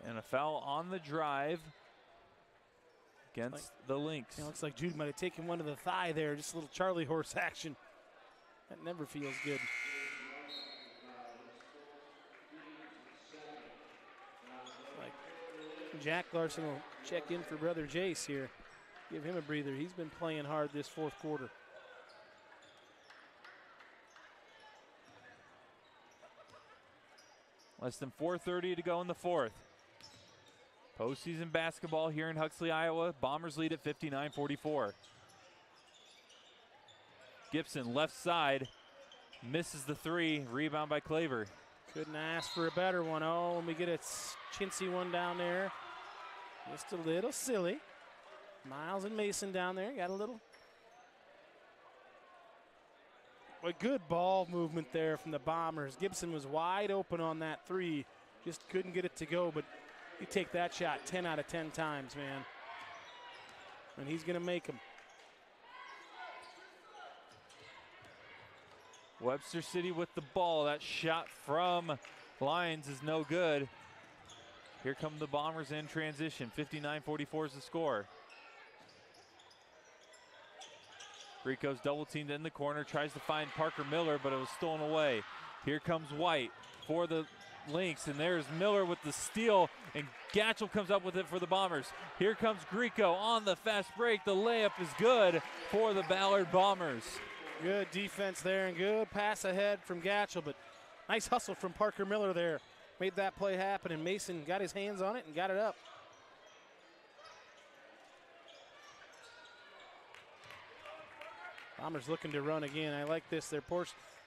And a foul on the drive against the Lynx. It looks like Jude might have taken one to the thigh there, just a little Charlie horse action. That never feels good. Like Jack Larson will check in for brother Jace here. Give him a breather. He's been playing hard this fourth quarter. Less than 4:30 to go in the fourth. Postseason basketball here in Huxley, Iowa. Bombers lead at 59-44. Gibson left side, misses the three. Rebound by Claver. Couldn't ask for a better one. Oh, and we get a chintzy one down there. Just a little silly. Miles and Mason down there. Got a little. A good ball movement there from the Bombers. Gibson was wide open on that three. Just couldn't get it to go, but you take that shot 10 out of 10 times, man. And he's going to make them. Webster City with the ball. That shot from Lyons is no good. Here come the Bombers in transition. 59-44 is the score. Rico's double teamed in the corner, tries to find Parker Miller, but it was stolen away. Here comes White for the Lynx, and there's Miller with the steal, and Gatchel comes up with it for the Bombers. Here comes Grieco on the fast break. The layup is good for the Ballard Bombers. Good defense there and good pass ahead from Gatchel, but nice hustle from Parker Miller there. Made that play happen, and Mason got his hands on it and got it up. Bombers looking to run again. I like this. They're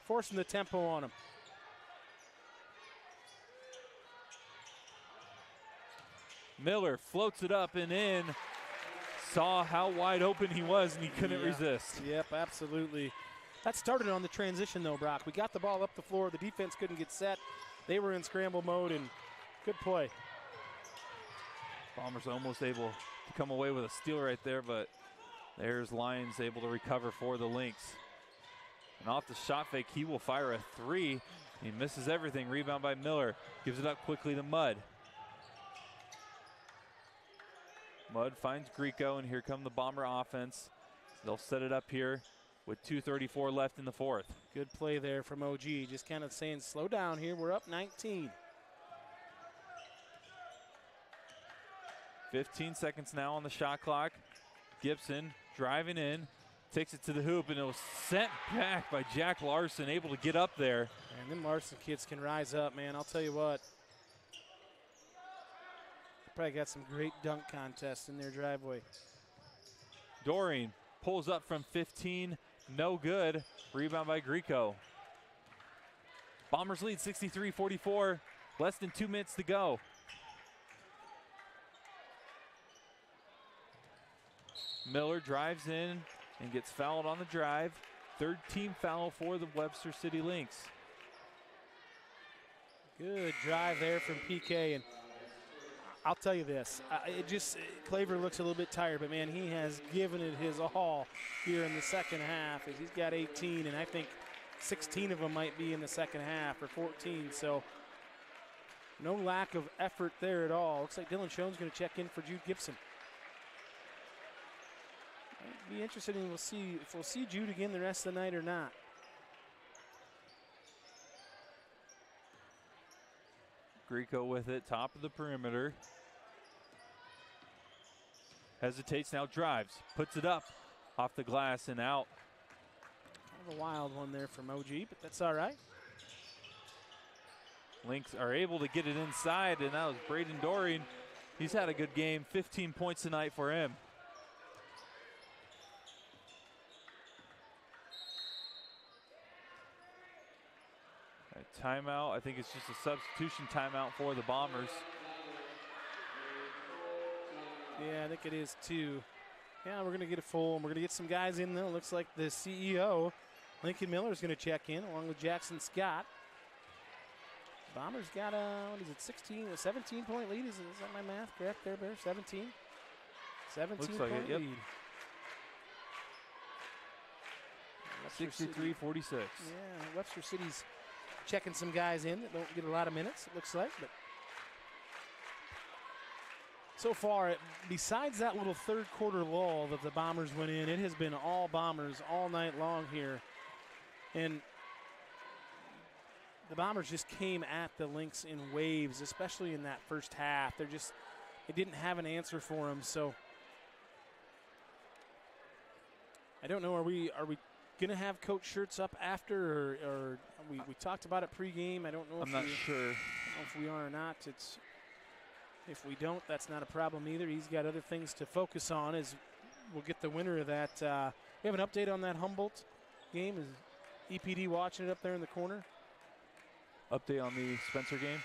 forcing the tempo on them. Miller floats it up and in. Saw how wide open he was, and he couldn't resist. Yep, absolutely. That started on the transition, though, Brock. We got the ball up the floor. The defense couldn't get set. They were in scramble mode, and good play. Bombers almost able to come away with a steal right there, but there's Lyons able to recover for the Lynx. And off the shot fake, he will fire a three. He misses everything. Rebound by Miller. Gives it up quickly to Mudd. Mudd finds Grieco, and here come the Bomber offense. They'll set it up here with 2:34 left in the fourth. Good play there from OG. Just kind of saying, slow down here. We're up 19. 15 seconds now on the shot clock. Gibson driving in, takes it to the hoop, and it was sent back by Jack Larson, able to get up there. And them Larson kids can rise up, man. I'll tell you what. Probably got some great dunk contests in their driveway. Doreen pulls up from 15, no good. Rebound by Grieco. Bombers lead 63-44, less than 2 minutes to go. Miller drives in and gets fouled on the drive. Third team foul for the Webster City Lynx. Good drive there from PK, and I'll tell you this, Claver looks a little bit tired, but man, he has given it his all here in the second half. He's got 18, and I think 16 of them might be in the second half, or 14, so no lack of effort there at all. Looks like Dylan Schoen's going to check in for Jude Gibson. Be interested in, we'll see if we'll see Jude again the rest of the night or not. Grieco with it, top of the perimeter. Hesitates, now drives, puts it up off the glass and out. Kind of a wild one there from OG, but that's all right. Lynx are able to get it inside, and that was Braden Doreen. He's had a good game, 15 points tonight for him. Timeout. I think it's just a substitution timeout for the Bombers. Yeah, I think it is too. Yeah, we're going to get a full, and we're going to get some guys in there. Looks like the CEO, Lincoln Miller, is going to check in along with Jackson Scott. Bombers got a, 17-point lead. Is that my math correct there, Bear? 17? 17-point yep. lead. 63-46. Yeah, Webster City's checking some guys in that don't get a lot of minutes, it looks like. But so far, besides that little third quarter lull that the Bombers went in, it has been all Bombers all night long here. And the Bombers just came at the Lynx in waves, especially in that first half. They it didn't have an answer for him. So I don't know. Are we gonna have coach shirts up after, or we talked about it pregame? I don't know. I'm not sure. I don't know if we are or not. It's if we don't, that's not a problem either. He's got other things to focus on. As we'll get the winner of that. We have an update on that Humboldt game. Is EPD watching it up there in the corner? Update on the Spencer game.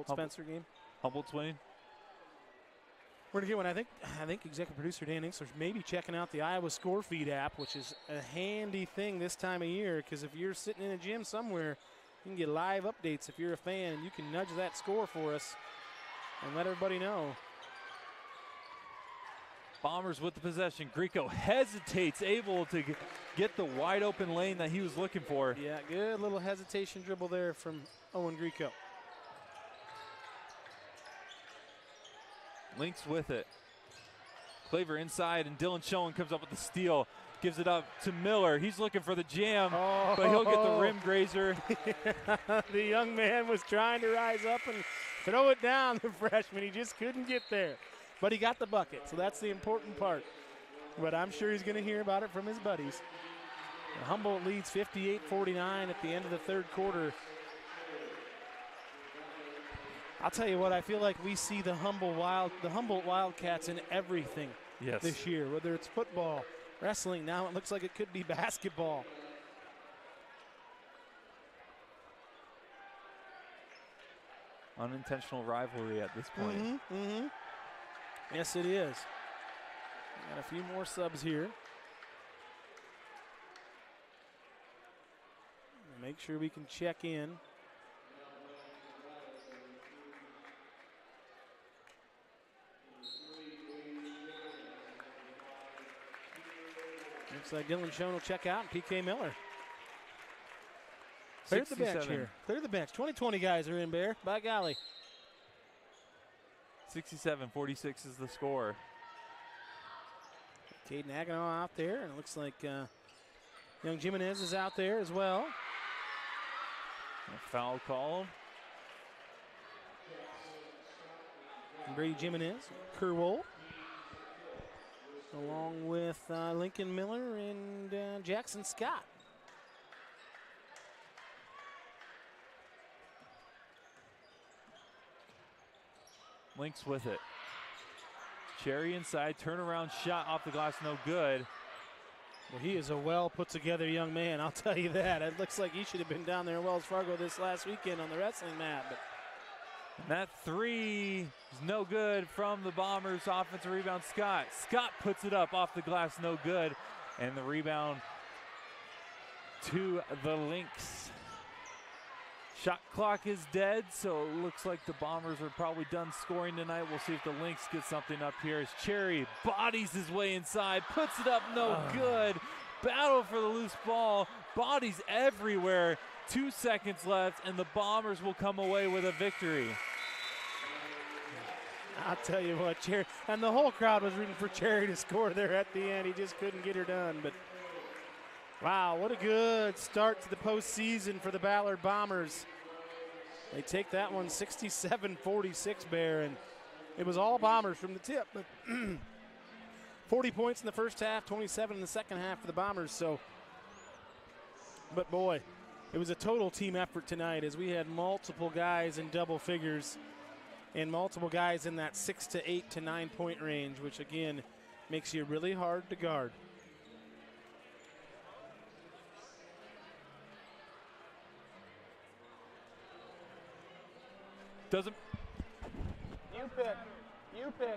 Spencer game. Humboldt's winning. We're gonna get one. I think executive producer Dan Inksler's maybe checking out the Iowa Score Feed app, which is a handy thing this time of year, because if you're sitting in a gym somewhere, you can get live updates if you're a fan, and you can nudge that score for us and let everybody know. Bombers with the possession. Grieco hesitates, able to get the wide open lane that he was looking for. Yeah, good little hesitation dribble there from Owen Grieco. Lynx with it. Claver inside, and Dylan Schoen comes up with the steal. Gives it up to Miller. He's looking for the jam, but he'll get the rim grazer. The young man was trying to rise up and throw it down, the freshman. He just couldn't get there. But he got the bucket, so that's the important part. But I'm sure he's going to hear about it from his buddies. Humboldt leads 58-49 at the end of the third quarter. I'll tell you what, I feel like we see the Humboldt Wildcats in everything this year, whether it's football, wrestling. Now it looks like it could be basketball. Unintentional rivalry at this point. Yes, it is. Got a few more subs here. Make sure we can check in. Looks like Dylan Schoen will check out, and PK Miller. Clear the bench here. Clear the bench. 20-20 guys are in, Bear. By golly. 67-46 is the score. Caden Aguinaw out there, and it looks like young Jimenez is out there as well. A foul called. And Brady Jimenez, Kerwold, along with Lincoln Miller and Jackson Scott. Lynx with it. Cherry inside, turnaround shot off the glass, no good. Well, he is a well put together young man, I'll tell you that. It looks like he should have been down there in Wells Fargo this last weekend on the wrestling mat. But that three is no good from the Bombers. Offensive rebound, Scott. Scott puts it up off the glass, no good. And the rebound to the Lynx. Shot clock is dead, so it looks like the Bombers are probably done scoring tonight. We'll see if the Lynx get something up here as Cherry bodies his way inside, puts it up, no good. Battle for the loose ball, bodies everywhere. 2 seconds left, and the Bombers will come away with a victory. I'll tell you what, Cherry, and the whole crowd was rooting for Cherry to score there at the end. He just couldn't get her done, but wow, what a good start to the postseason for the Ballard Bombers. They take that one 67-46, Bear, and it was all Bombers from the tip. But 40 points in the first half, 27 in the second half for the Bombers. So, but boy, it was a total team effort tonight as we had multiple guys in double figures and multiple guys in that 6 to 8 to 9 point range, which again makes you really hard to guard. Doesn't. You pick. Yeah.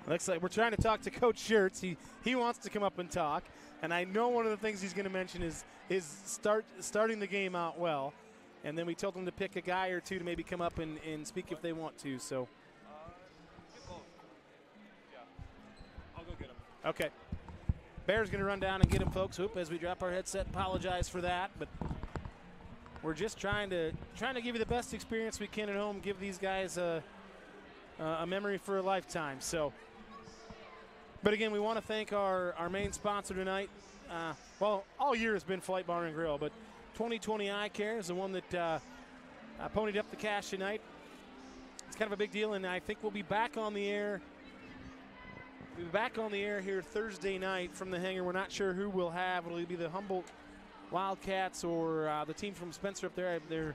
Looks like we're trying to talk to Coach Schertz. He wants to come up and talk, and I know one of the things he's going to mention is starting the game out well, and then we told him to pick a guy or two to maybe come up and speak if they want to. So. I'll go get him. Okay. Bear's going to run down and get him, folks. Oop, as we drop our headset, apologize for that, but we're just trying to give you the best experience we can at home, give these guys a memory for a lifetime. So, but again, we want to thank our main sponsor tonight. Well, all year has been Flight Bar and Grill, but 2020 Eye Care is the one that ponied up the cash tonight. It's kind of a big deal, and I think we'll be back on the air. We'll be back on the air here Thursday night from the hangar. We're not sure who we'll have. Will it be the Humboldt Wildcats or the team from Spencer up there?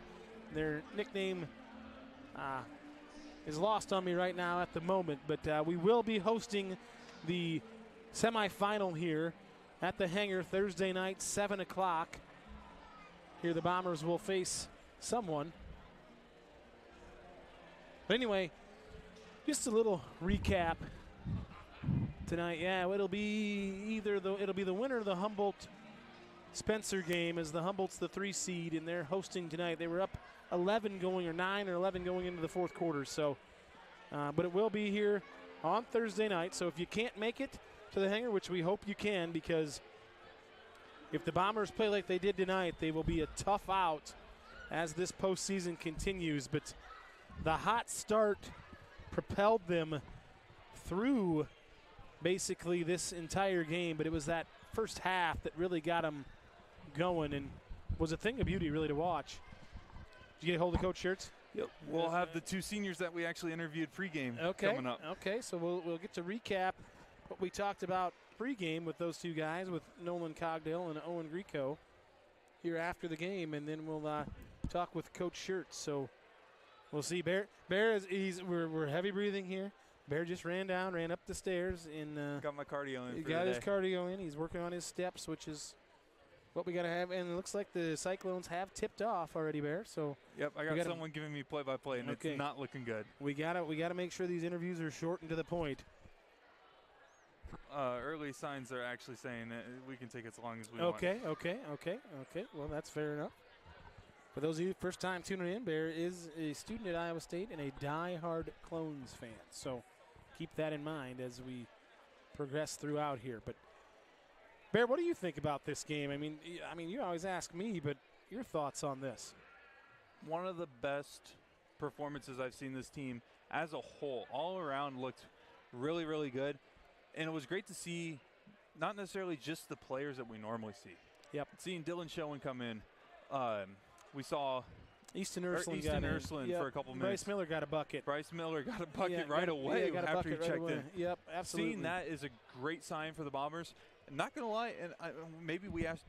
Their nickname is lost on me right now at the moment, but we will be hosting the semifinal here at the hangar Thursday night, 7 o'clock. Here the Bombers will face someone. But anyway, just a little recap tonight. Yeah, it'll be the winner of the Humboldt Spencer game, as the Humboldt's the 3 seed and they're hosting tonight. They were up 9 or 11 going into the fourth quarter. So, but it will be here on Thursday night. So if you can't make it to the hangar, which we hope you can, because if the Bombers play like they did tonight, they will be a tough out as this postseason continues. But the hot start propelled them through basically this entire game, but it was that first half that really got them going and was a thing of beauty really to watch. Did you get a hold of Coach Shirts? Yep. We'll have the 2 seniors that we actually interviewed pregame coming up. Okay, so we'll get to recap what we talked about pregame with those 2 guys, with Nolan Cogdale and Owen Greco here after the game, and then we'll talk with Coach Shirts. So we'll see. Bear we're heavy breathing here. Bear just ran up the stairs and got my cardio in. He got his cardio in. He's working on his steps, which is what we got to have. And it looks like the Cyclones have tipped off already, Bear. So yep, I got someone giving me play-by-play, and it's not looking good. We gotta make sure these interviews are short and to the point. Early signs are actually saying that we can take as long as we want. Okay. Well, that's fair enough. For those of you first time tuning in, Bear is a student at Iowa State and a die-hard Clones fan. So keep that in mind as we progress throughout here. But Bear, what do you think about this game? I mean, you always ask me, but your thoughts on this? One of the best performances I've seen this team as a whole. All around looked really, really good. And it was great to see not necessarily just the players that we normally see. Yep. Seeing Dylan Schoen come in. We saw Easton Ursland for a couple minutes. Bryce Miller got a bucket. Right away after he checked in. Yep, absolutely. Seeing that is a great sign for the Bombers. Not going to lie, and maybe we asked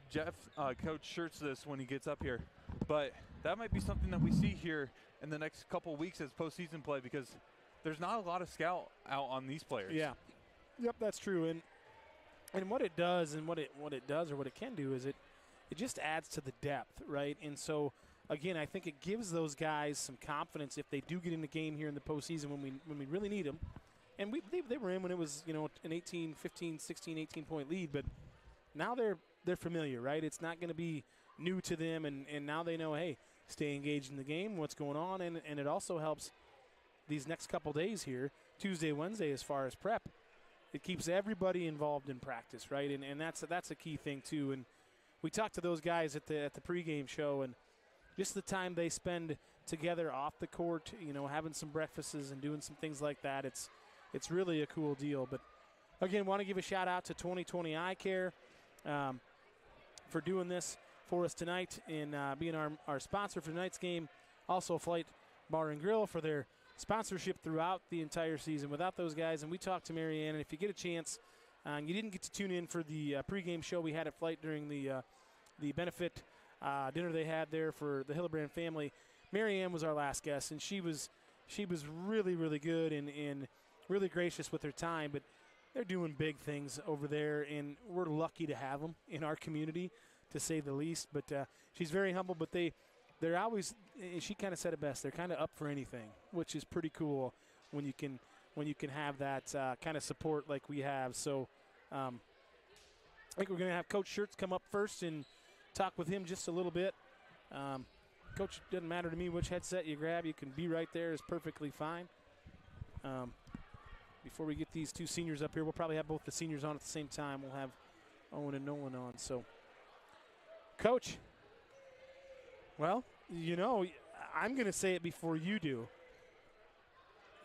Coach Shirts this when he gets up here, but that might be something that we see here in the next couple weeks as postseason play, because there's not a lot of scout out on these players. Yeah. Yep, that's true. And what it does or what it can do is it just adds to the depth, right? And so, again, I think it gives those guys some confidence if they do get in the game here in the postseason when we really need them. And they were in when it was, an 18, 15, 16, 18-point lead, but now they're familiar, right? It's not going to be new to them, and now they know, hey, stay engaged in the game, what's going on, and it also helps these next couple days here, Tuesday, Wednesday, as far as prep. It keeps everybody involved in practice, right? And that's a key thing too. And we talked to those guys at the pregame show, and just the time they spend together off the court, having some breakfasts and doing some things like that. It's really a cool deal. But again, want to give a shout out to 2020 Eye Care for doing this for us tonight and being our sponsor for tonight's game. Also, Flight Bar and Grill for their sponsorship throughout the entire season. Without those guys, and we talked to Marianne, and if you get a chance, you didn't get to tune in for the pregame show we had at Flight during the benefit dinner they had there for the Hillebrand family. Marianne was our last guest, and she was really, really good and really gracious with her time. But they're doing big things over there, and we're lucky to have them in our community, to say the least. But she's very humble, but they're always, she kind of said it best, they're kind of up for anything, which is pretty cool when you can have that kind of support like we have. So I think we're going to have Coach Shirts come up first and talk with him just a little bit. Coach, doesn't matter to me which headset you grab. You can be right there is perfectly fine. Before we get these 2 seniors up here, we'll probably have both the seniors on at the same time. We'll have Owen and Nolan on. So, Coach, well, I'm going to say it before you do.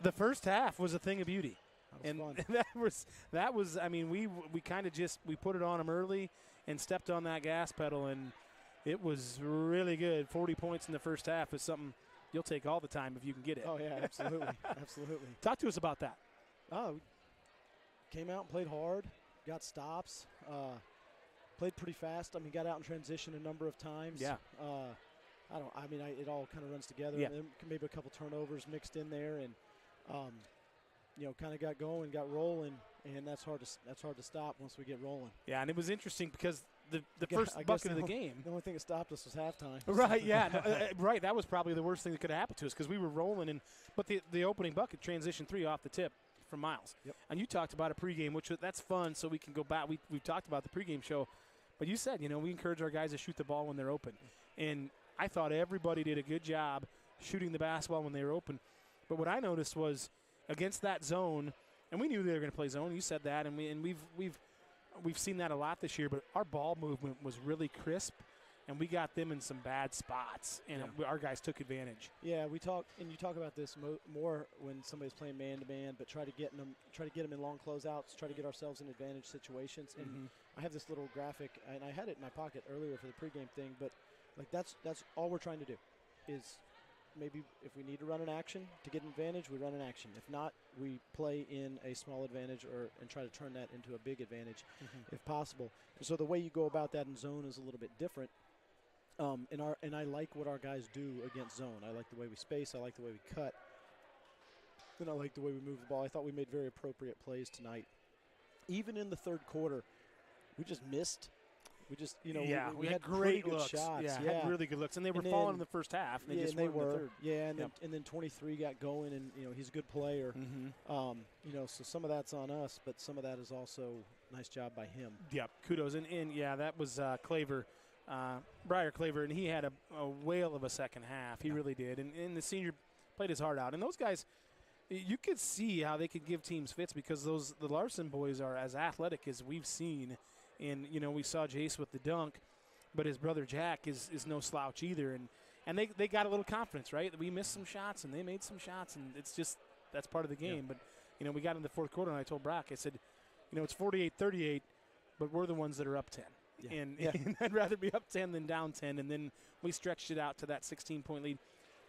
The first half was a thing of beauty. That was fun. that was I mean, we kind of we put it on them early and stepped on that gas pedal, and it was really good. 40 points in the first half is something you'll take all the time if you can get it. Oh, yeah, absolutely. Absolutely. Talk to us about that. We came out and played hard, got stops, played pretty fast. I mean, got out in transition a number of times. Yeah. It all kind of runs together. Yeah. And then maybe a couple turnovers mixed in there, and kind of got going, got rolling, and that's hard to stop once we get rolling. Yeah, and it was interesting because the first bucket of the game. The only thing that stopped us was halftime. Right, yeah. Right, that was probably the worst thing that could have happened to us because we were rolling, but the opening bucket, transition 3 off the tip from Miles. Yep. And you talked about a pregame, that's fun, so we can go back. We've talked about the pregame show, but you said, we encourage our guys to shoot the ball when they're open. And I thought everybody did a good job shooting the basketball when they were open. But what I noticed was against that zone, and we knew they were going to play zone. You said that, and we've seen that a lot this year. But our ball movement was really crisp, and we got them in some bad spots, and our guys took advantage. Yeah, you talk about this more when somebody's playing man to man, but try to get them in long closeouts, try to get ourselves in advantage situations. And I have this little graphic, and I had it in my pocket earlier for the pregame thing, but like that's all we're trying to do is. Maybe if we need to run an action to get an advantage, we run an action. If not, we play in a small advantage and try to turn that into a big advantage if possible. So the way you go about that in zone is a little bit different. And I like what our guys do against zone. I like the way we space. I like the way we cut. And I like the way we move the ball. I thought we made very appropriate plays tonight. Even in the third quarter, we just missed. We just, we had great good looks. shots. Yeah, had really good looks. And they were falling in the first half. And they were. In the third. Yeah, and then 23 got going, and, he's a good player. So some of that's on us, but some of that is also nice job by him. Yep, kudos. And that was Claver, Briar Claver, and he had a whale of a second half. He really did. And the senior played his heart out. And those guys, you could see how they could give teams fits because the Larson boys are as athletic as we've seen. And, we saw Jace with the dunk, but his brother Jack is no slouch either. And they got a little confidence, right? We missed some shots, and they made some shots, and it's just that's part of the game. Yeah. But, we got in the fourth quarter, and I told Brock, I said, it's 48-38, but we're the ones that are up 10. Yeah. And I'd rather be up 10 than down 10, and then we stretched it out to that 16-point lead.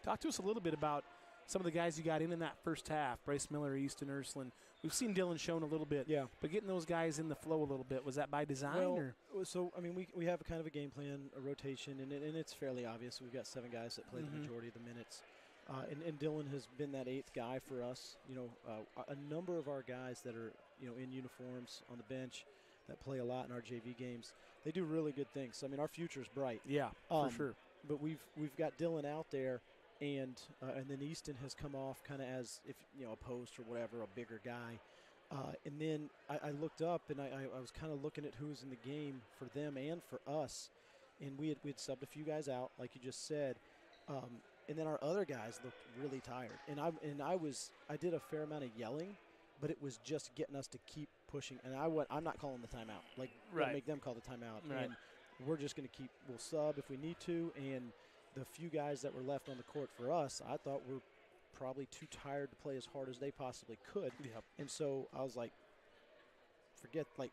Talk to us a little bit about some of the guys you got in that first half, Bryce Miller, Easton Ursuline. We've seen Dylan Schoen a little bit. Yeah. But getting those guys in the flow a little bit, was that by design? We have a kind of a game plan, a rotation, and it's fairly obvious. We've got 7 guys that play the majority of the minutes. And Dylan has been that 8th guy for us. A number of our guys that are, in uniforms on the bench that play a lot in our JV games, they do really good things. So, our future is bright. Yeah, for sure. But we've got Dylan out there. And then Easton has come off kind of as if a post or whatever, a bigger guy. And then I looked up and I was kind of looking at who was in the game for them and for us. And we had subbed a few guys out, like you just said. And then our other guys looked really tired. And I did a fair amount of yelling, but it was just getting us to keep pushing. And I'm not calling the timeout. Like, right. Make them call the timeout. Right. And we're just going to we'll sub if we need to. And the few guys that were left on the court for us, I thought were probably too tired to play as hard as they possibly could. Yep. And so I was like, forget, like,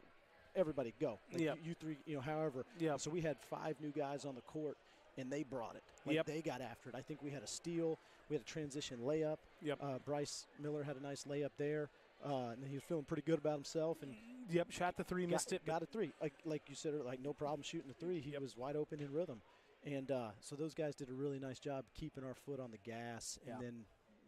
everybody go. Like, yep. You 3, however. Yep. So we had 5 new guys on the court, and they brought it. Like, yep. They got after it. I think we had a steal. We had a transition layup. Yep. Bryce Miller had a nice layup there. And he was feeling pretty good about himself. And yep, shot the 3, missed it. Got a 3. Like you said, like no problem shooting the 3. He was wide open in rhythm. And so those guys did a really nice job keeping our foot on the gas. And then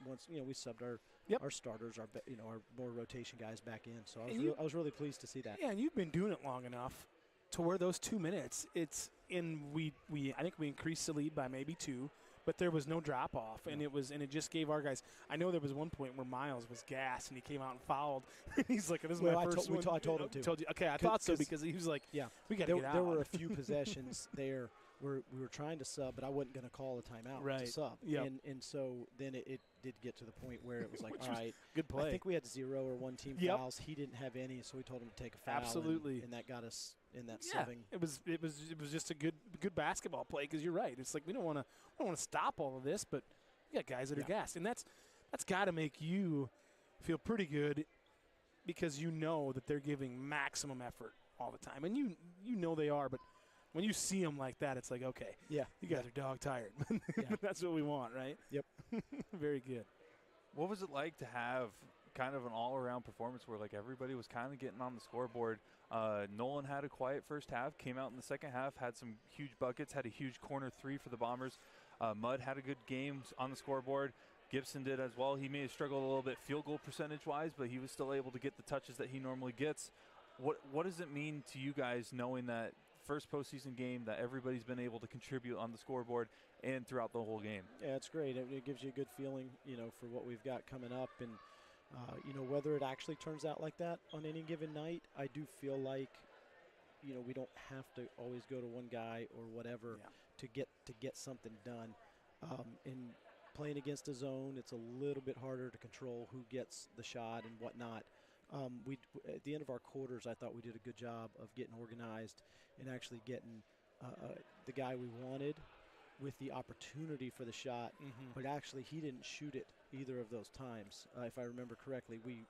once, we subbed our starters, our more rotation guys back in. So I was really pleased to see that. Yeah, and you've been doing it long enough to where those 2 minutes, I think we increased the lead by maybe 2. But there was no drop off, and it just gave our guys. I know there was one point where Miles was gassed, and he came out and fouled. He's like, "This is my first one." I told him to. Told you, okay, I thought so because he was like, "Yeah, we got to get out." There were a few possessions there where we were trying to sub, but I wasn't going to call a timeout to sub. Yep. And so then it did get to the point where it was like, all right, good play. I think we had 0 or 1 team fouls. He didn't have any, so we told him to take a foul. Absolutely, and that got us in that yeah, subbing. It was just a good basketball play because you're right. It's like we don't want to stop all of this, but we got guys that are gassed, and that's got to make you feel pretty good because you know that they're giving maximum effort all the time, and you know they are, but when you see them like that, it's like, okay, Yeah. you guys are dog tired. Yeah. That's what we want, right? Yep. Very good. What was it like to have kind of an all-around performance where like everybody was kind of getting on the scoreboard? Nolan had a quiet first half, came out in the second half, had some huge buckets, had a huge corner three for the Bombers. Mudd had a good game on the scoreboard. Gibson did as well. He may have struggled a little bit field goal percentage-wise, but he was still able to get the touches that he normally gets. What does it mean to you guys knowing that first postseason game that everybody's been able to contribute on the scoreboard and throughout the whole game? Yeah, it's great. It gives you a good feeling, for what we've got coming up. And, whether it actually turns out like that on any given night, I do feel like, we don't have to always go to one guy or whatever to get something done. In playing against a zone, it's a little bit harder to control who gets the shot and whatnot. At the end of our quarters, I thought we did a good job of getting organized and actually getting the guy we wanted with the opportunity for the shot, but actually he didn't shoot it either of those times. If I remember correctly, we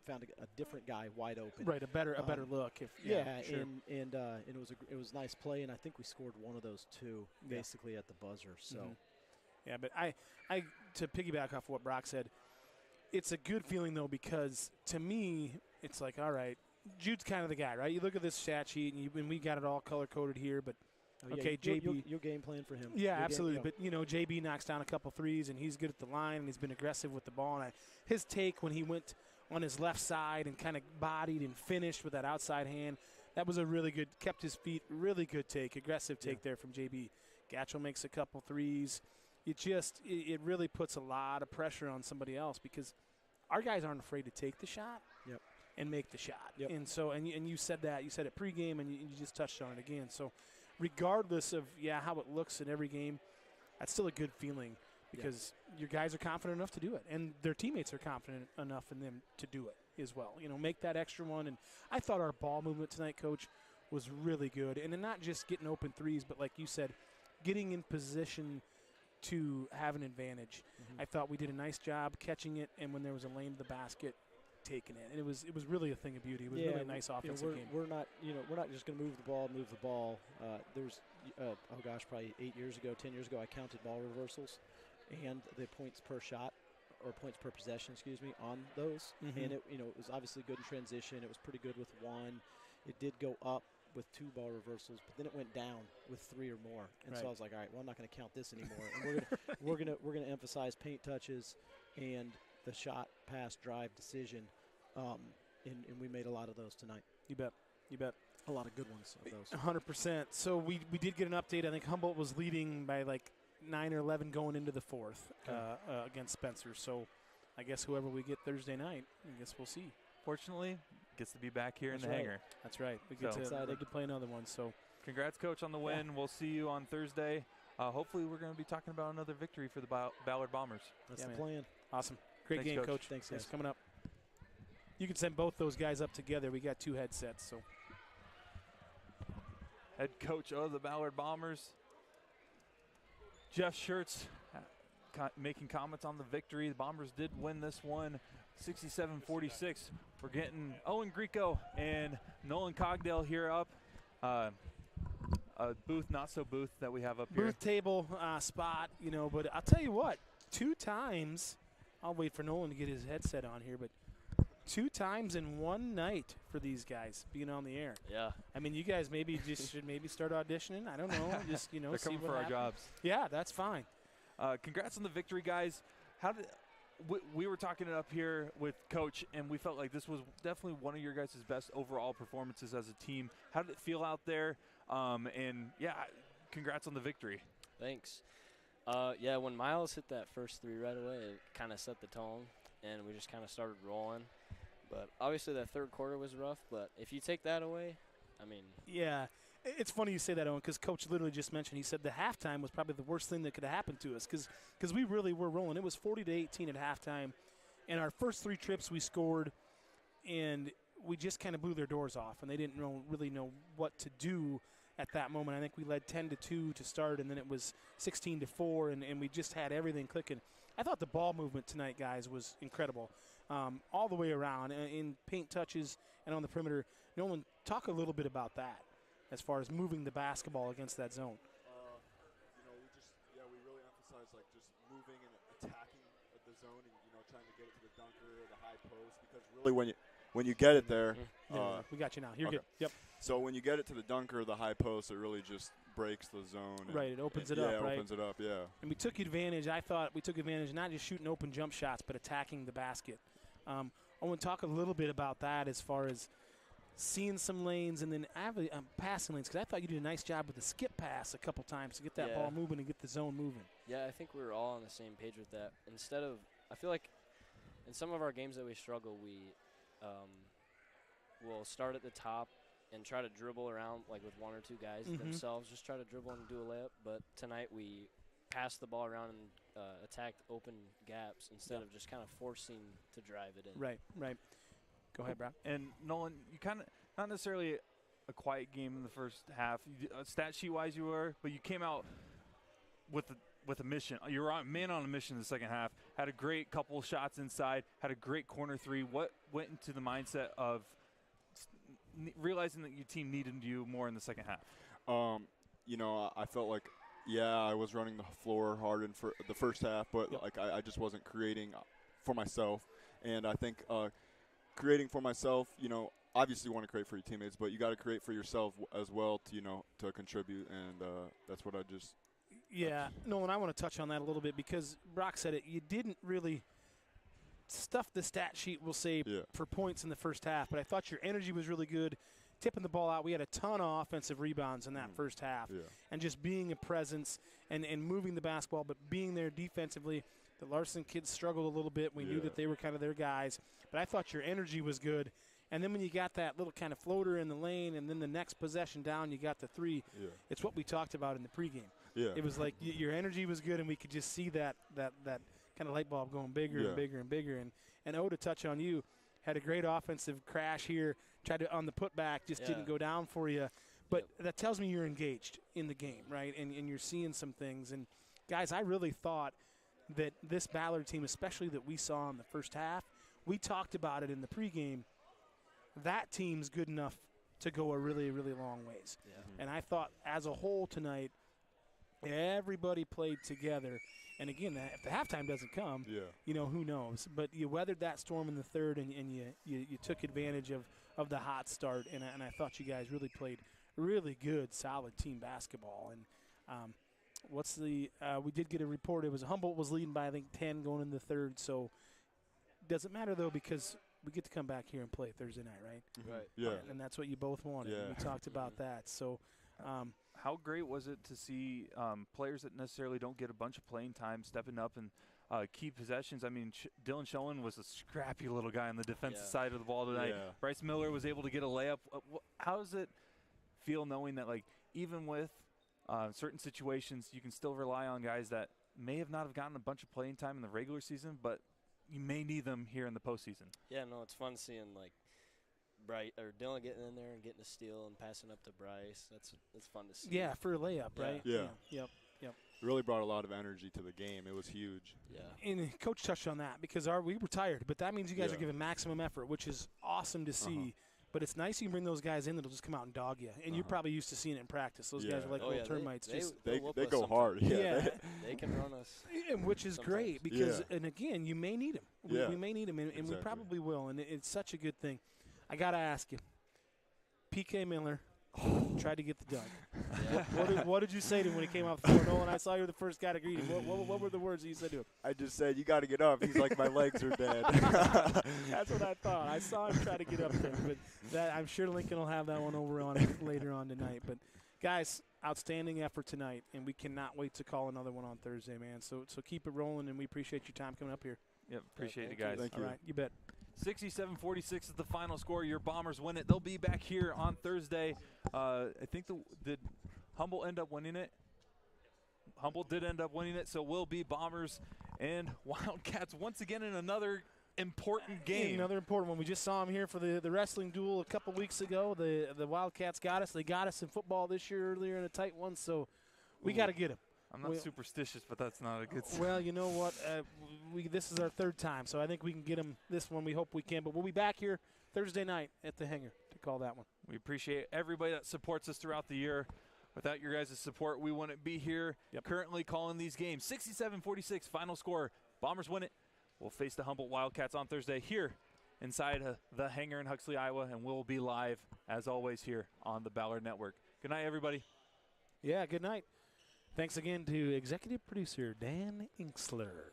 found a different guy wide open. Right, a better look. Sure. And it was a nice play, and I think we scored one of those two basically at the buzzer. So. Yeah, but I to piggyback off what Brock said, it's a good feeling though, because to me it's like, all right, Jude's kind of the guy, right? You look at this stat sheet and we got it all color coded here, but okay, JB, you'll game plan for him. Yeah, absolutely. But JB knocks down a couple threes and he's good at the line and he's been aggressive with the ball. And his take when he went on his left side and kind of bodied and finished with that outside hand, that was a really good, kept his feet, really good take, aggressive take there from JB. Gatchel makes a couple threes. It really puts a lot of pressure on somebody else because our guys aren't afraid to take the shot and make the shot. And so, and you said that, you said it pregame and you just touched on it again. So regardless of, how it looks in every game, that's still a good feeling because your guys are confident enough to do it and their teammates are confident enough in them to do it as well. Make that extra one. And I thought our ball movement tonight, Coach, was really good. And then not just getting open threes, but like you said, getting in position to have an advantage. I thought we did a nice job catching it, and when there was a lane to the basket, taking it. And it was really a thing of beauty. It was really a nice offensive game. We're not just going to move the ball. There's probably 10 years ago, I counted ball reversals and the points per shot or points per possession, on those. And it was obviously good in transition. It was pretty good with one. It did go up with 2 ball reversals, but then it went down with 3 or more. And so I was like, all right, well, I'm not going to count this anymore. And we're going to emphasize paint touches and the shot, pass, drive, decision. And we made a lot of those tonight. You bet. A lot of good ones of those. 100%. So we did get an update. I think Humboldt was leading by like 9 or 11 going into the fourth against Spencer. So I guess whoever we get Thursday night, I guess we'll see. Fortunately, gets to be back here in the hangar. That's right. We get to play another one. So congrats, Coach, on the win. We'll see you on Thursday. Hopefully, we're going to be talking about another victory for the Ballard Bombers. That's the plan. Awesome. Great game, Coach. Thanks, guys. Coming up. You can send both those guys up together. We got 2 headsets. So, head coach of the Ballard Bombers, Jeff Schertz, making comments on the victory. The Bombers did win this one, 67-46. We're getting Owen Greco and Nolan Cogdale here up. Booth, not so booth that we have up here. Booth table spot, but I'll tell you what, 2 times, I'll wait for Nolan to get his headset on here, but 2 times in one night for these guys being on the air. Yeah. I mean, you guys should start auditioning. I don't know. Just, They're see coming what for happens. our jobs. Yeah, that's fine. Congrats on the victory, guys. We were talking it up here with Coach, and we felt like this was definitely one of your guys' best overall performances as a team. How did it feel out there? Congrats on the victory. Thanks. When Miles hit that first 3 right away, it kind of set the tone, and we just kind of started rolling. But obviously that third quarter was rough, but if you take that away, I mean. Yeah. It's funny you say that, Owen, because Coach literally just mentioned, he said the halftime was probably the worst thing that could have happened to us because we really were rolling. It was 40-18 at halftime, and our first 3 trips we scored, and we just kind of blew their doors off, and they didn't really know what to do at that moment. I think we led 10-2 to start, and then it was 16-4, and we just had everything clicking. I thought the ball movement tonight, guys, was incredible. All the way around in paint touches and on the perimeter. Nolan, talk a little bit about that. as far as moving the basketball against that zone? We really emphasize like just moving and attacking the zone and trying to get it to the dunker or the high post, because really when you get it there, we got you now. You're okay. good. Yep. So when you get it to the dunker or the high post, it really just breaks the zone. Right, it opens it up. up, Yeah, right? it opens it up. Yeah. And we took advantage. I thought we took advantage not just shooting open jump shots, but attacking the basket. I want to talk a little bit about that as far as seeing some lanes and then passing lanes, because I thought you did a nice job with the skip pass a couple times to get that ball moving and get the zone moving. Yeah, I think we were all on the same page with that. Instead of, I feel like in some of our games that we struggle, we will start at the top and try to dribble around like with one or two guys themselves, just try to dribble and do a layup. But tonight we passed the ball around and attacked open gaps instead of just kind of forcing to drive it in. Right. Go ahead, Brock. And Nolan, you kind of not necessarily a quiet game in the first half. Stat sheet wise, you were, but you came out with a mission. You were man on a mission in the second half. Had a great couple shots inside. Had a great corner three. What went into the mindset of realizing that your team needed you more in the second half? I felt like, I was running the floor hard in for the first half, but I just wasn't creating for myself. And I think creating for myself, obviously you want to create for your teammates, but you got to create for yourself as well to contribute. And that's what I just. Yeah, Nolan, I want to touch on that a little bit because Brock said it. You didn't really stuff the stat sheet, we'll say, for points in the first half, but I thought your energy was really good. Tipping the ball out, we had a ton of offensive rebounds in that first half. Yeah. And just being a presence and moving the basketball, but being there defensively. The Larson kids struggled a little bit. We knew that they were kind of their guys. But I thought your energy was good. And then when you got that little kind of floater in the lane and then the next possession down, you got the three, it's what we talked about in the pregame. Yeah. It was like your energy was good, and we could just see that kind of light bulb going bigger and bigger and bigger. And O, to touch on you, had a great offensive crash here. Tried to on the putback, just didn't go down for you. But that tells me you're engaged in the game, right? And you're seeing some things. And, guys, I really thought that this Ballard team, especially that we saw in the first half, we talked about it in the pregame, that team's good enough to go a really, really long ways. Yeah. And I thought as a whole tonight, everybody played together. And, again, if the halftime doesn't come, who knows. But you weathered that storm in the third, and you took advantage of the hot start. And I thought you guys really played really good, solid team basketball. And we did get a report. It was Humboldt was leading by, I think, 10 going in the third. So doesn't matter, though, because we get to come back here and play Thursday night, right? Right. Yeah. And that's what you both wanted. Yeah. We talked about that. So how great was it to see players that necessarily don't get a bunch of playing time stepping up and key possessions? I mean, Dylan Schoen was a scrappy little guy on the defensive side of the ball tonight. Yeah. Bryce Miller was able to get a layup. How does it feel knowing that, like, even with certain situations, you can still rely on guys that may have not have gotten a bunch of playing time in the regular season, but you may need them here in the postseason? Yeah, no, it's fun seeing, like, Dylan getting in there and getting a steal and passing up to Bryce. That's fun to see. yeah, for a layup, right? Yeah. Yep. Really brought a lot of energy to the game. It was huge. Yeah. And Coach touched on that because we were tired, but that means you guys are giving maximum effort, which is awesome to see. But it's nice you can bring those guys in that'll just come out and dog you. And you're probably used to seeing it in practice. Those guys are like little termites. They go hard. Yeah. They can run us. Which is sometimes. Great because, and again, you may need them. We may need them, and Exactly. we probably will. And it's such a good thing. I got to ask you, PK Miller tried to get the dunk. What did you say to him when he came off the floor? Nolan, I saw you were the first guy to greet him. What were the words that you said to him? I just said, you got to get up. He's like, my legs are dead. That's what I thought. I saw him try to get up there. But I'm sure Lincoln will have that one over on it later on tonight. But, guys, outstanding effort tonight, and we cannot wait to call another one on Thursday, man. So keep it rolling, and we appreciate your time coming up here. Yep, appreciate it, guys. Thank you. All right, you bet. 67-46 is the final score. Your Bombers win it. They'll be back here on Thursday. I think did Humboldt end up winning it? Humboldt did end up winning it, so we'll be Bombers and Wildcats once again in another important game. Another important one. We just saw them here for the wrestling duel a couple weeks ago. The Wildcats got us. They got us in football this year earlier in a tight one, so we got to get them. I'm not superstitious, but that's not a good sign. Well, you know what? This is our third time, so I think we can get them this one. We hope we can. But we'll be back here Thursday night at the Hangar to call that one. We appreciate everybody that supports us throughout the year. Without your guys' support, we wouldn't be here currently calling these games. 67-46 final score. Bombers win it. We'll face the Humboldt Wildcats on Thursday here inside the hangar in Huxley, Iowa, and we'll be live, as always, here on the Ballard Network. Good night, everybody. Yeah, good night. Thanks again to executive producer Dan Inksler.